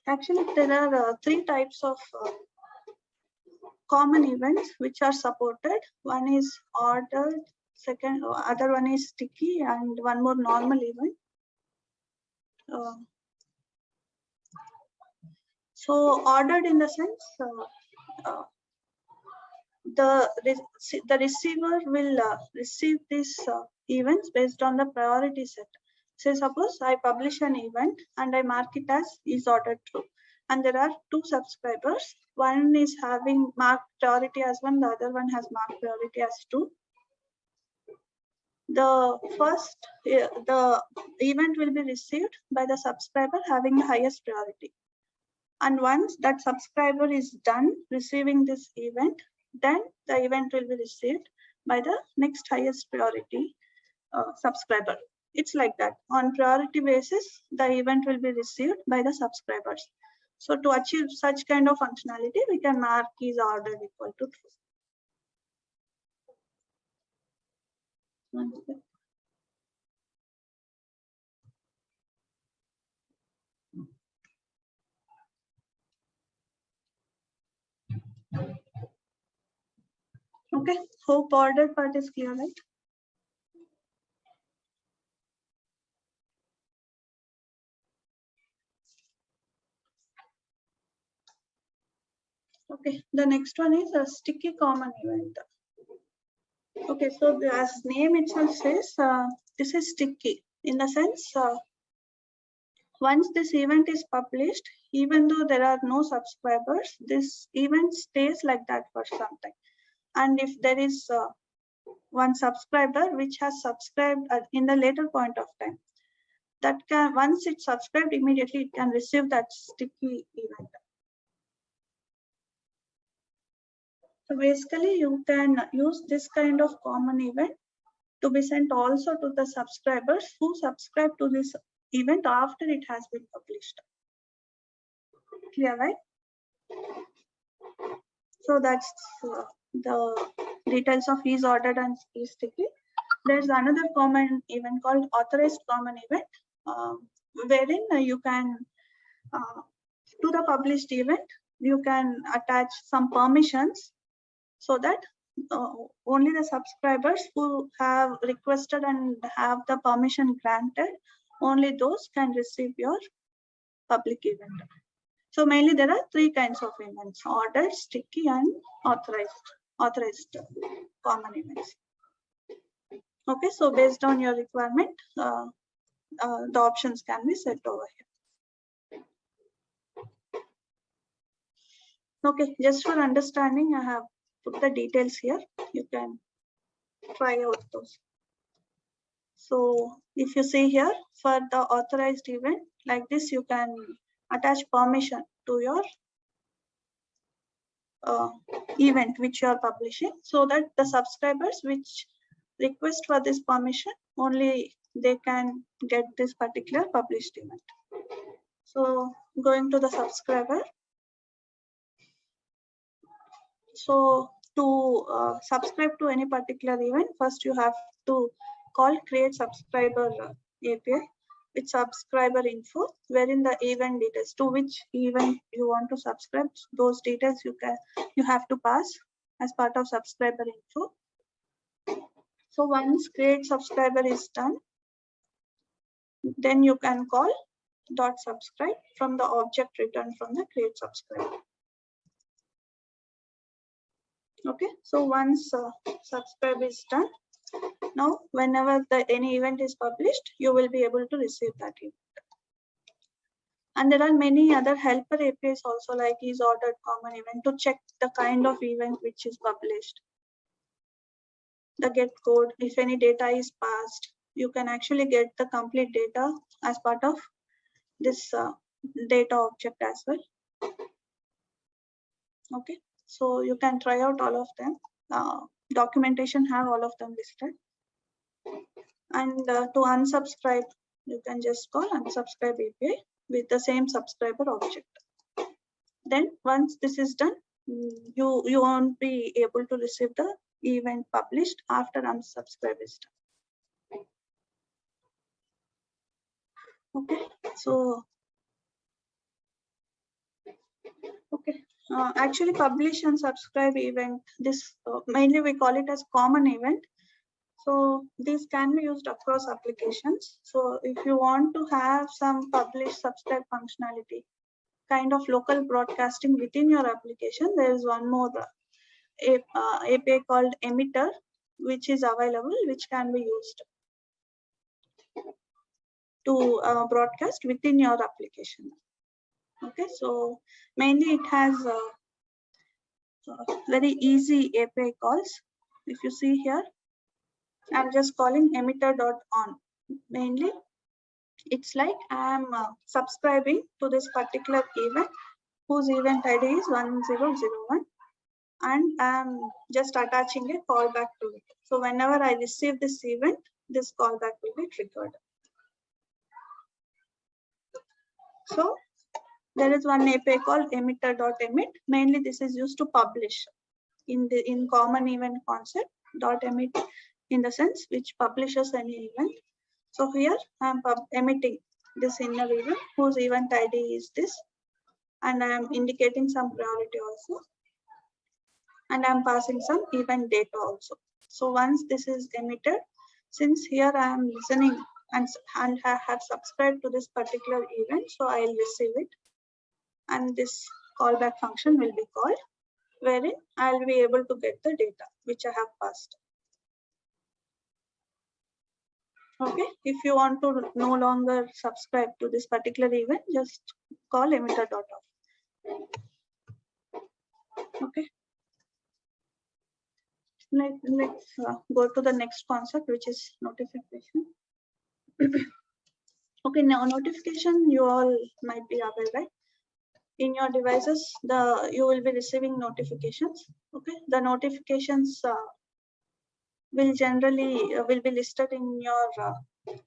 Actually, there are three types of common events which are supported. One is ordered, second other one is sticky, and one more normal event. So ordered in the sense the receiver will receive these events based on the priority set. Say suppose I publish an event and I mark it as is ordered true, and there are two subscribers. One is having marked priority as 1, the other one has marked priority as 2. The first the event will be received by the subscriber having the highest priority, and once that subscriber is done receiving this event, then the event will be received by the next highest priority subscriber. It's like that. On priority basis, the event will be received by the subscribers. So to achieve such kind of functionality, we can mark is ordered equal to true. Okay, hope ordered part is clear, right? Okay, the next one is a sticky common event. Okay, so as name itself says, this is sticky in the sense once this event is published, even though there are no subscribers, this event stays like that for some time. And if there is one subscriber which has subscribed in the later point of time, that can, once it's subscribed, immediately it can receive that sticky event. So basically, you can use this kind of common event to be sent also to the subscribers who subscribe to this event after it has been published. Clear, right? So that's the details of is ordered and is sticky. There's another common event called authorized common event, wherein you can to the published event you can attach some permissions so that only the subscribers who have requested and have the permission granted, only those can receive your public event. So mainly there are three kinds of events: ordered, sticky, and authorized common events. Okay, so based on your requirement, the options can be set over here. Okay, just for understanding, I have put the details here. You can try out those. So if you see here, for the authorized event like this, you can attach permission to your event which you are publishing, so that the subscribers which request for this permission, only they can get this particular published event. So going to the subscriber. So to subscribe to any particular event, first you have to call create subscriber API with subscriber info, wherein the event details, to which event you want to subscribe, those details you have to pass as part of subscriber info. So once create subscriber is done, then you can call .subscribe from the object returned from the create subscriber. Okay, so once subscribe is done, now whenever any event is published, you will be able to receive that event. And there are many other helper APIs also, like is ordered common event, to check the kind of event which is published. The get code, if any data is passed, you can actually get the complete data as part of this data object as well. Okay, so you can try out all of them. Documentation have all of them listed. And to unsubscribe, you can just call unsubscribe API with the same subscriber object. Then once this is done, you won't be able to receive the event published after unsubscribe is done. Okay, so okay, actually publish and subscribe event, this mainly we call it as common event. So these can be used across applications. So if you want to have some publish subscribe functionality, kind of local broadcasting within your application, there is one more API called emitter, which is available, which can be used to broadcast within your application. Okay, so mainly it has very easy API calls. If you see here, I'm just calling emitter.on. Mainly, it's like I'm subscribing to this particular event whose event ID is 1001, and I'm just attaching a callback to it. So whenever I receive this event, this callback will be triggered. So there is one API called emitter.emit. Mainly this is used to publish in common event concept. .emit in the sense which publishes any event. So here I am emitting this inner event whose event ID is this, and I am indicating some priority also, and I am passing some event data also. So once this is emitted, since here I am listening and I have subscribed to this particular event, so I will receive it, and this callback function will be called, wherein I will be able to get the data which I have passed. Okay, if you want to no longer subscribe to this particular event, just call emitter.off. Okay, let's go to the next concept, which is notification. Okay, now notification, you all might be aware, right? In your devices, you will be receiving notifications. Okay, the notifications will generally will be listed in your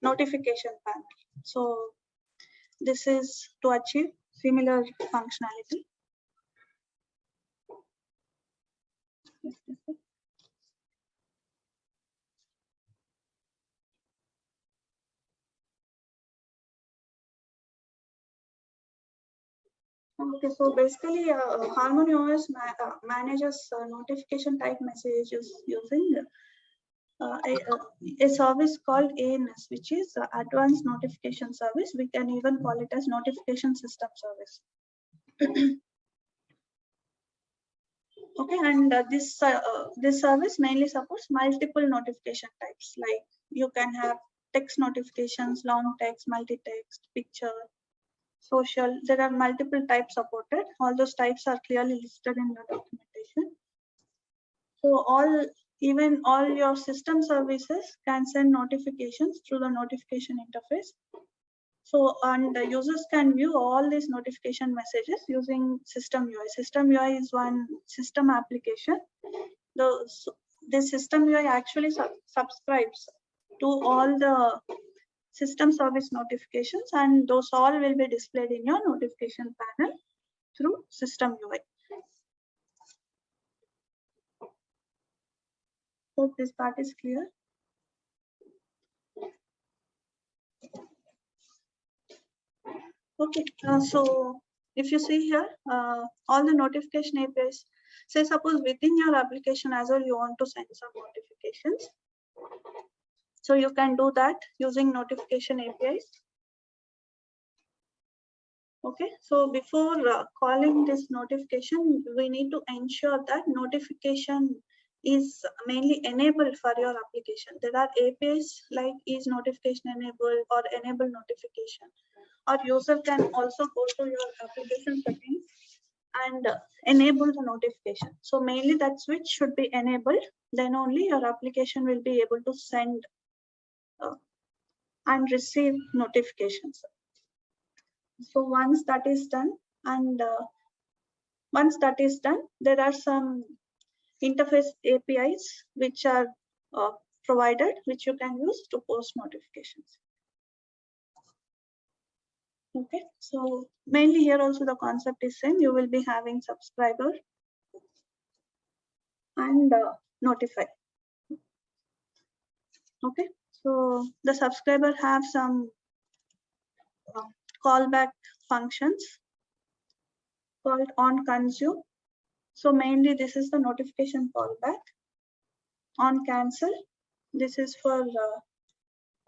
notification panel. So this is to achieve similar functionality. Okay, so basically HarmonyOS manages notification type messages using a service called ANS, which is Advanced Notification Service. We can even call it as Notification System Service. Okay, and this service mainly supports multiple notification types. Like you can have text notifications, long text, multi-text, picture, social. There are multiple types supported. All those types are clearly listed in the documentation. So even all your system services can send notifications through the notification interface. So, and the users can view all these notification messages using System UI. System UI is one system application. The System UI actually subscribes to all the system service notifications, and those all will be displayed in your notification panel through System UI. Hope this part is clear. Okay, so if you see here, all the notification APIs, say suppose within your application as well, you want to send some notifications. So you can do that using notification APIs. Okay, so before calling this notification, we need to ensure that notification is mainly enabled for your application. There are APIs like is notification enabled or enable notification, or user can also go to your application settings and enable the notification. So mainly that switch should be enabled, then only your application will be able to send and receive notifications. So once that is done, there are some interface APIs which are provided, which you can use to post notifications. Okay, so mainly here also the concept is same. You will be having subscriber and notify. Okay, so the subscriber have some callback functions called on consume. So mainly this is the notification callback. On cancel, this is for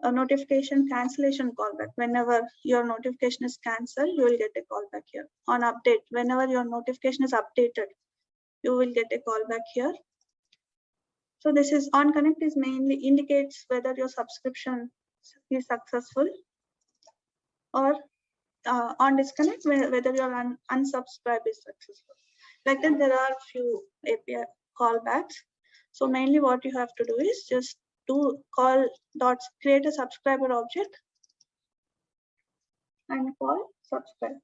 a notification cancellation callback. Whenever your notification is cancelled, you will get a callback here. On update, whenever your notification is updated, you will get a callback here. So this is on connect is mainly indicates whether your subscription is successful, or on disconnect whether your unsubscribe is successful. Like that, there are few API callbacks. So mainly what you have to do is just to create a subscriber object and call subscribe.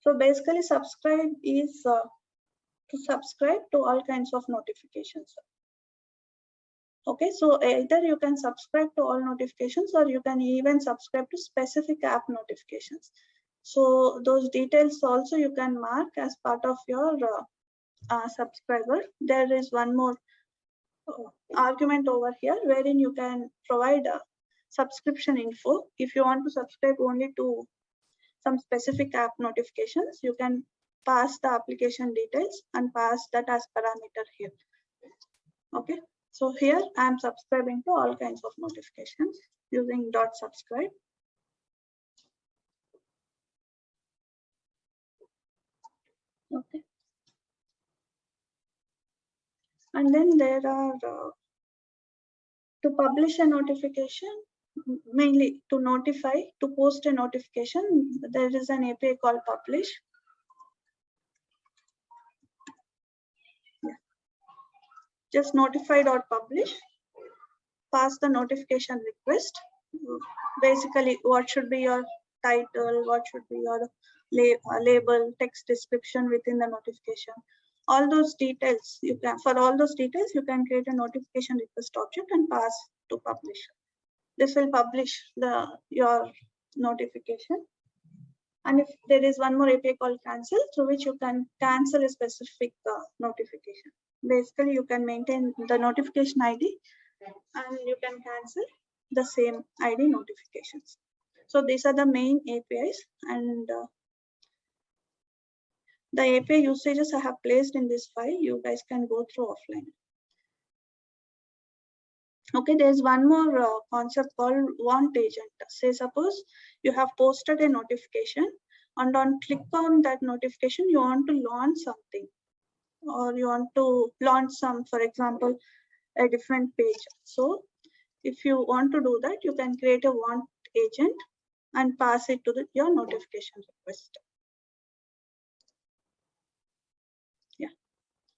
So basically subscribe is to subscribe to all kinds of notifications. Okay, so either you can subscribe to all notifications, or you can even subscribe to specific app notifications. So those details also you can mark as part of your subscriber. There is one more argument over here wherein you can provide a subscription info. If you want to subscribe only to some specific app notifications, you can pass the application details and pass that as parameter here. Okay, so here I am subscribing to all kinds of notifications using .subscribe. Okay, and then there are to publish a notification, mainly to notify, to post a notification, there is an API called publish. Yeah. Just notify.publish, pass the notification request. Basically, what should be your title, what should be your label, text description within the notification. All those details you can, for all those details, you can create a notification request object and pass to publish. This will publish your notification. And if there is one more API called cancel, through which you can cancel a specific notification. Basically, you can maintain the notification ID and you can cancel the same ID notifications. So these are the main APIs, and the API usages I have placed in this file. You guys can go through offline. Okay, there's one more concept called want agent. Say suppose you have posted a notification, and on click on that notification, you want to launch something, or you want to launch some, for example, a different page. So if you want to do that, you can create a want agent and pass it to your notification request. Yeah.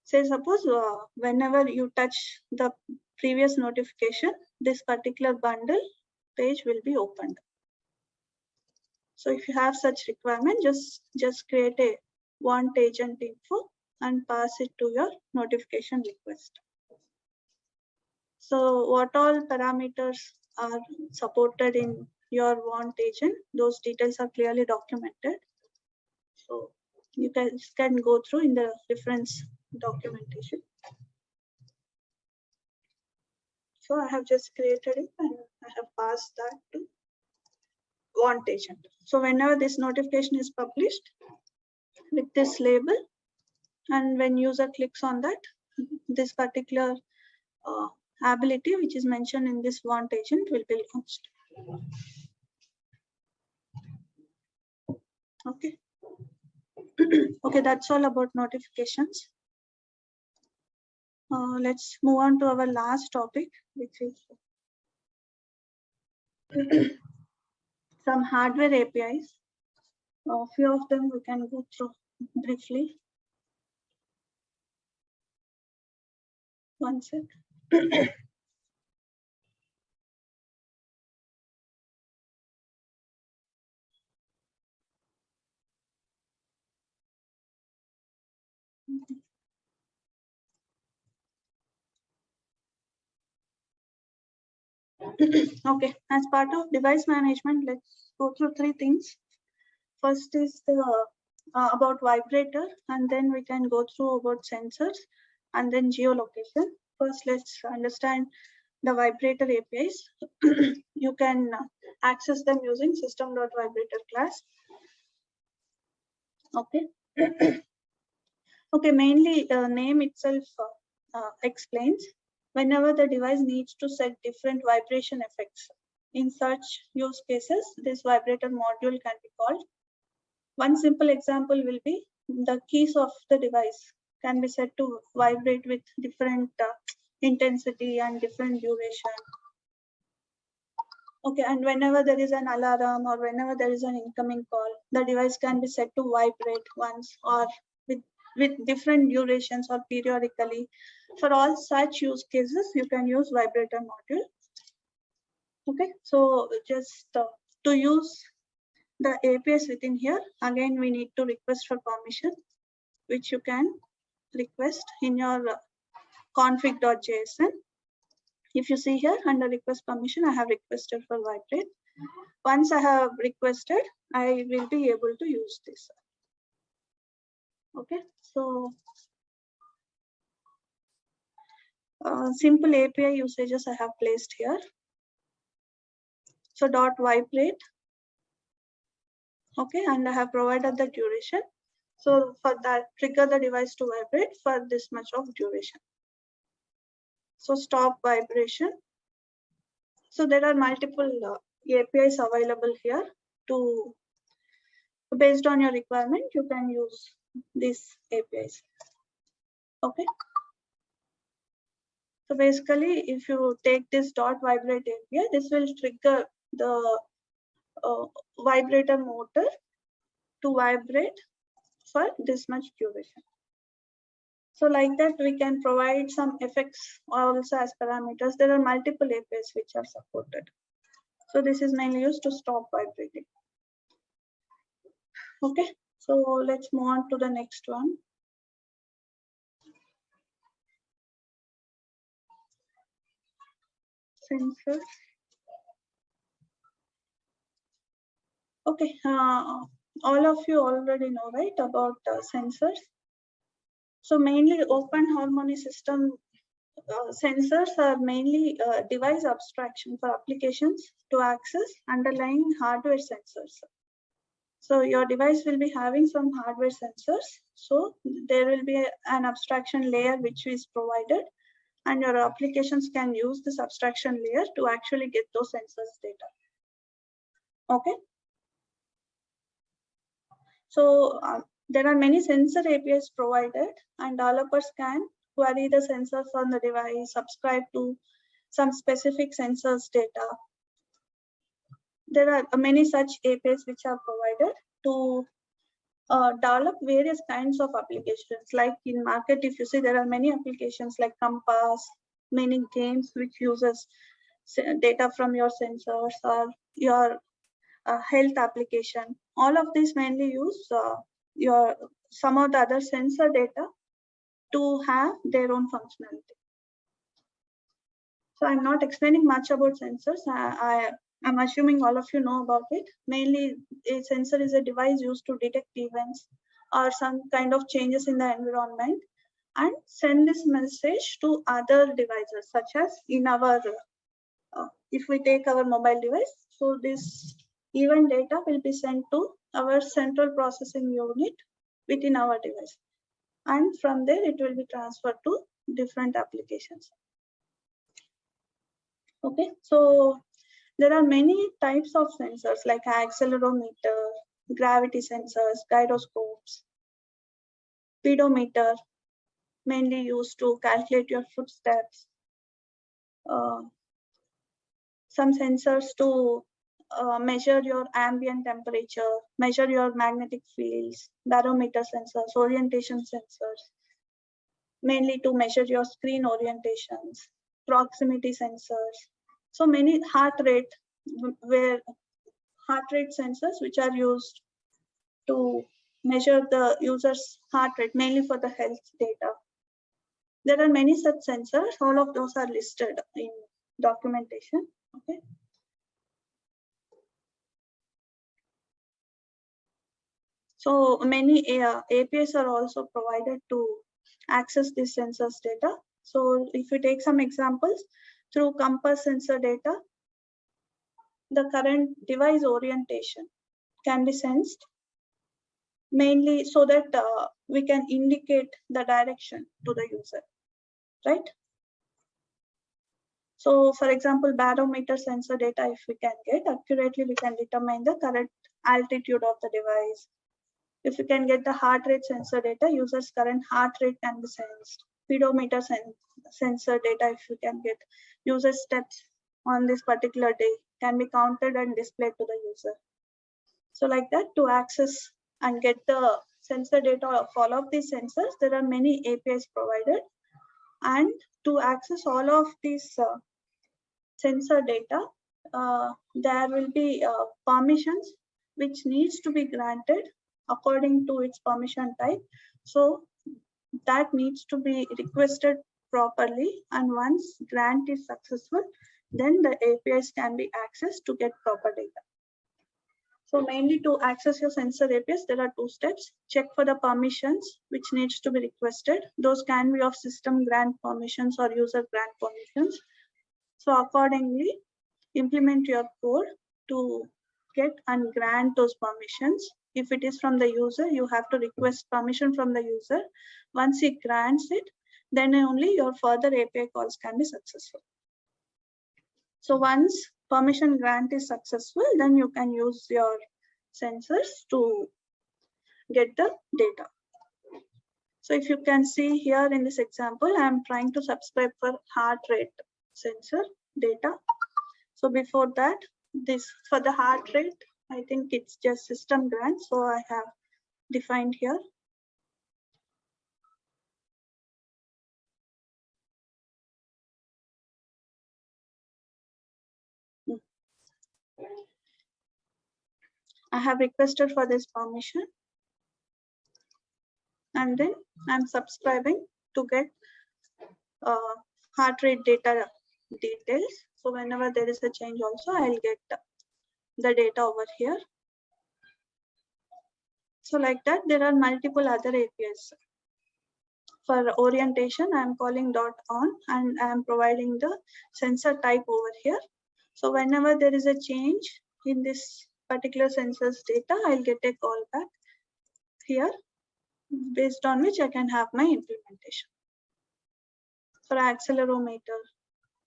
Say suppose whenever you touch the previous notification, this particular bundle page will be opened. So if you have such requirement, just create a want agent info and pass it to your notification request. So what all parameters are supported in your want agent, those details are clearly documented. So you guys can go through in the reference documentation. So I have just created it and I have passed that to want agent. So whenever this notification is published with this label, and when user clicks on that, this particular ability which is mentioned in this want agent will be launched. Okay. Okay, that's all about notifications. Let's move on to our last topic, which is some hardware APIs. A few of them we can go through briefly. One sec. Okay, as part of device management, let's go through three things. First is the about vibrator, and then we can go through about sensors, and then geolocation. First, let's understand the vibrator APIs. You can access them using system.vibrator class. Okay. Okay, mainly name itself explains whenever the device needs to set different vibration effects. In such use cases, this vibrator module can be called. One simple example will be the keys of the device can be set to vibrate with different intensity and different duration. Okay, and whenever there is an alarm or whenever there is an incoming call, the device can be set to vibrate once or with different durations or periodically. For all such use cases, you can use vibrator module. Okay, so just to use the APIs within here, again, we need to request for permission, which you can request in your config.json. If you see here under request permission, I have requested for vibrate. Once I have requested, I will be able to use this. Okay, so simple API usages I have placed here. So dot vibrate. Okay, and I have provided the duration. So for that, trigger the device to vibrate for this much of duration. So stop vibration. So there are multiple APIs available here to, based on your requirement, you can use these APIs. Okay. So basically, if you take this dot vibrate API, this will trigger the vibrator motor to vibrate for this much duration. So like that, we can provide some effects also as parameters. There are multiple APIs which are supported. So this is mainly used to stop vibrating. Okay, so let's move on to the next one. Sensors. Okay, all of you already know, right, about sensors. So mainly open harmony system sensors are mainly device abstraction for applications to access underlying hardware sensors. So your device will be having some hardware sensors. So there will be an abstraction layer which is provided, and your applications can use this abstraction layer to actually get those sensors data. Okay. So there are many sensor APIs provided, and developers can query the sensors on the device, subscribe to some specific sensors data. There are many such APIs which are provided to develop various kinds of applications. Like in market, if you see, there are many applications like Compass, many games which uses data from your sensors, or your health application. All of these mainly use some of the other sensor data to have their own functionality. So I'm not explaining much about sensors. I'm assuming all of you know about it. Mainly, a sensor is a device used to detect events or some kind of changes in the environment and send this message to other devices, such as in our, if we take our mobile device, so this event data will be sent to our central processing unit within our device. And from there, it will be transferred to different applications. Okay, so there are many types of sensors like accelerometer, gravity sensors, gyroscopes, speedometer, mainly used to calculate your footsteps, some sensors to measure your ambient temperature, measure your magnetic fields, barometer sensors, orientation sensors, mainly to measure your screen orientations, proximity sensors. So many heart rate sensors which are used to measure the user's heart rate, mainly for the health data. There are many such sensors. All of those are listed in documentation. Okay. So many APIs are also provided to access this sensors data. So if we take some examples, through compass sensor data, the current device orientation can be sensed, mainly so that we can indicate the direction to the user, right? So for example, barometer sensor data, if we can get accurately, we can determine the current altitude of the device. If we can get the heart rate sensor data, user's current heart rate can be sensed. Speedometer sensor data, if we can get user steps on this particular day, can be counted and displayed to the user. So like that, to access and get the sensor data of all of these sensors, there are many APIs provided. And to access all of these sensor data, there will be permissions which needs to be granted according to its permission type. So that needs to be requested properly, and once grant is successful, then the APIs can be accessed to get proper data. So mainly to access your sensor APIs, there are two steps. Check for the permissions which needs to be requested. Those can be of system grant permissions or user grant permissions. So accordingly, implement your code to get and grant those permissions. If it is from the user, you have to request permission from the user. Once he grants it, then only your further API calls can be successful. So once permission grant is successful, then you can use your sensors to get the data. So if you can see here in this example, I am trying to subscribe for heart rate sensor data. So before that, this for the heart rate, I think it's just system grant. So I have defined here. I have requested for this permission, and then I'm subscribing to get heart rate data details. So whenever there is a change also, I'll get the data over here. So like that, there are multiple other APIs. For orientation, I'm calling .on and I'm providing the sensor type over here. So whenever there is a change in this particular sensor's data, I'll get a call back here, based on which I can have my implementation. For accelerometer,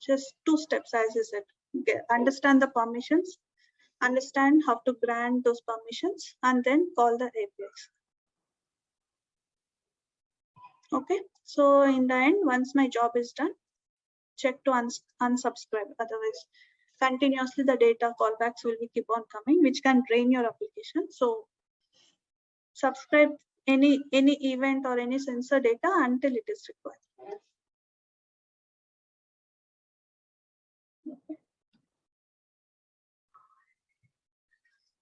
just two steps, as I said. Understand the permissions, understand how to grant those permissions, and then call the APIs. Okay, so in the end, once my job is done, check to unsubscribe. Otherwise, continuously the data callbacks will be keep on coming, which can drain your application. So subscribe any event or any sensor data until it is required.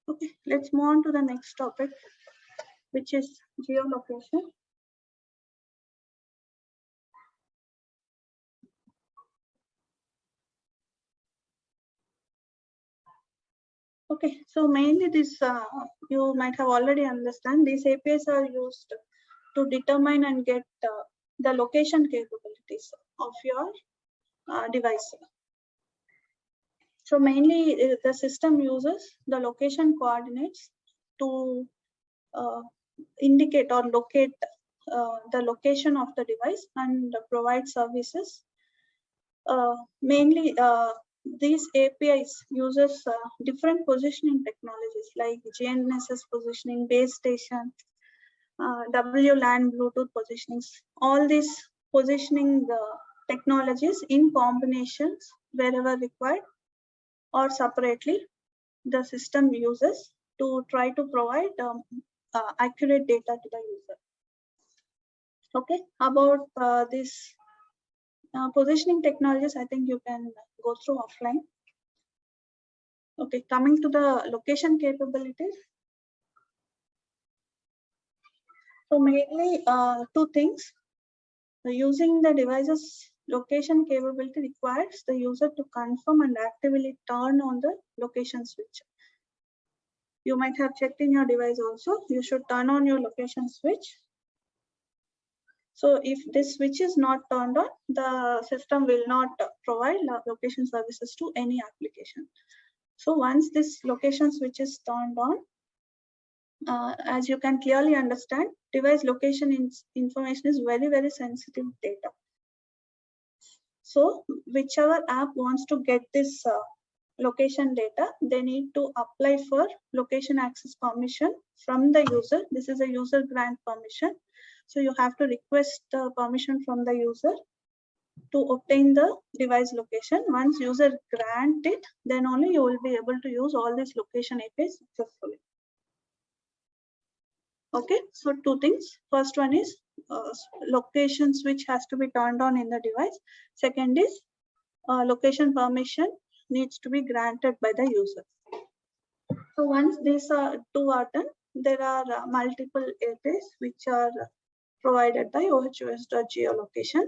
Okay, let's move on to the next topic, which is geolocation. Okay, so mainly this, you might have already understand, these APIs are used to determine and get the location capabilities of your device. So mainly the system uses the location coordinates to indicate or locate the location of the device and provide services. Mainly these APIs uses different positioning technologies like GNSS positioning, base station, WLAN, Bluetooth positionings. All these positioning technologies in combinations wherever required or separately, the system uses to try to provide accurate data to the user. Okay, about this positioning technologies, I think you can go through offline. Okay, coming to the location capabilities. So mainly two things. So using the device's location capability requires the user to confirm and actively turn on the location switch. You might have checked in your device also. You should turn on your location switch. So if this switch is not turned on, the system will not provide location services to any application. So once this location switch is turned on, as you can clearly understand, device location information is very, very sensitive data. So whichever app wants to get this location data, they need to apply for location access permission from the user. This is a user grant permission. So you have to request the permission from the user to obtain the device location. Once user grant it, then only you will be able to use all these location APIs successfully. Okay, so two things. First one is location switch has to be turned on in the device. Second is location permission needs to be granted by the user. So once these two are done, there are multiple APIs which are provided by HOS.geolocation.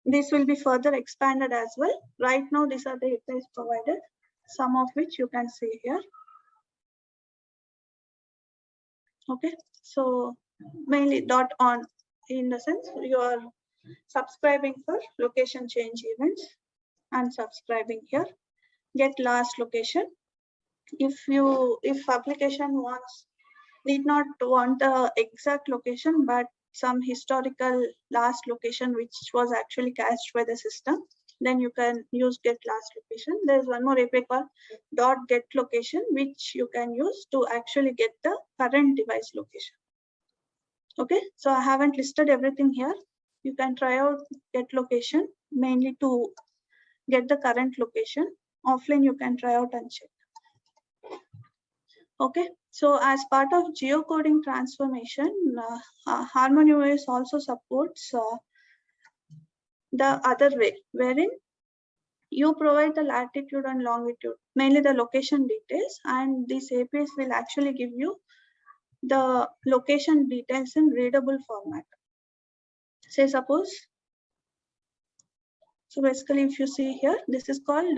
This will be further expanded as well. Right now, these are the APIs provided, some of which you can see here. Okay, so mainly .on, in the sense you are subscribing for location change events and subscribing here. Get last location. If application need not want the exact location, but some historical last location which was actually cached by the system, then you can use get last location. There's one more API called .get location, which you can use to actually get the current device location. Okay, so I haven't listed everything here. You can try out get location mainly to get the current location. Offline, you can try out and check. Okay, so as part of geocoding transformation, HarmonyOS also supports the other way, wherein you provide the latitude and longitude, mainly the location details, and these APIs will actually give you the location details in readable format. Say suppose, so basically if you see here, this is called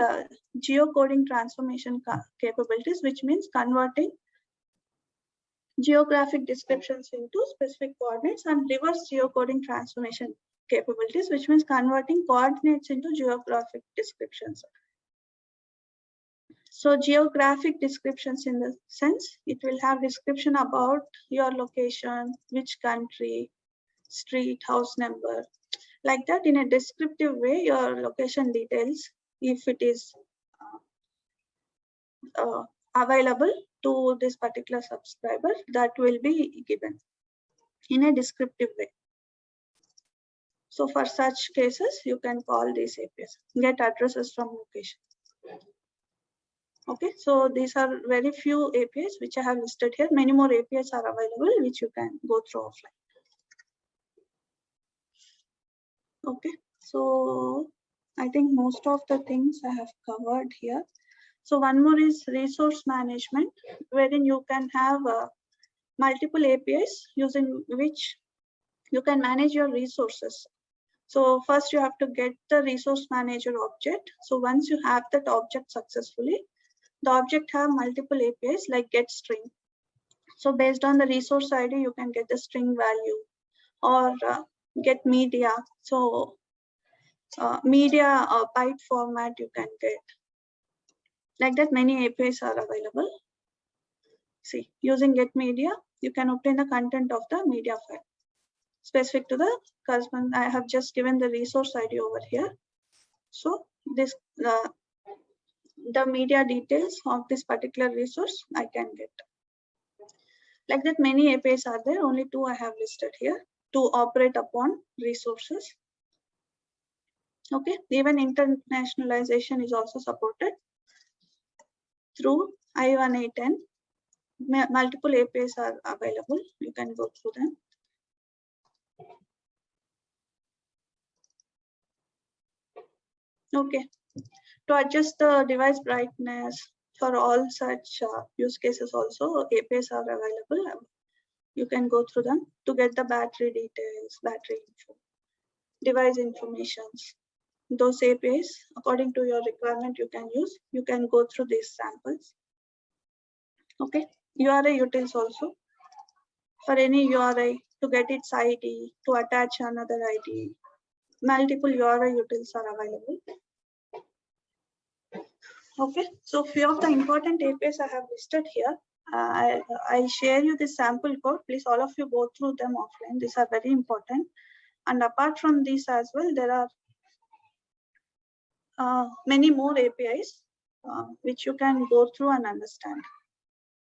geocoding transformation capabilities, which means converting geographic descriptions into specific coordinates, and reverse geocoding transformation capabilities, which means converting coordinates into geographic descriptions. So geographic descriptions, in the sense, it will have description about your location, which country, street, house number, like that. In a descriptive way, your location details, if it is available to this particular subscriber, that will be given in a descriptive way. So for such cases, you can call these APIs, get addresses from location. Okay, so these are very few APIs which I have listed here. Many more APIs are available which you can go through offline. Okay, so I think most of the things I have covered here. So one more is resource management, wherein you can have multiple APIs using which you can manage your resources. So first you have to get the resource manager object. So once you have that object successfully, the object have multiple APIs like get string. So based on the resource ID, you can get the string value, or get media. So media byte format you can get. Like that, many APIs are available. See, using get media, you can obtain the content of the media file specific to the corresponding. I have just given the resource ID over here. So this the media details of this particular resource I can get. Like that, many APIs are there. Only two I have listed here to operate upon resources. Okay, even internationalization is also supported through I1810. Multiple APIs are available. You can go through them. Okay, to adjust the device brightness for all such use cases also, APIs are available. You can go through them to get the battery details, battery info, device informations. Those APIs, according to your requirement, you can use. You can go through these samples. Okay, URI utils also. For any URI, to get its ID, to attach another ID, multiple URI utils are available. Okay, so few of the important APIs I have listed here. I'll share you the sample code. Please, all of you go through them offline. These are very important. And apart from these as well, there are many more APIs which you can go through and understand.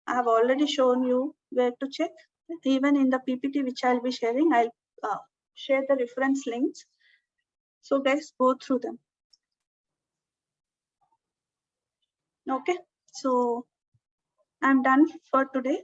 I have already shown you where to check. Even in the PPT which I'll be sharing, I'll share the reference links. So guys, go through them. Okay, so I'm done for today.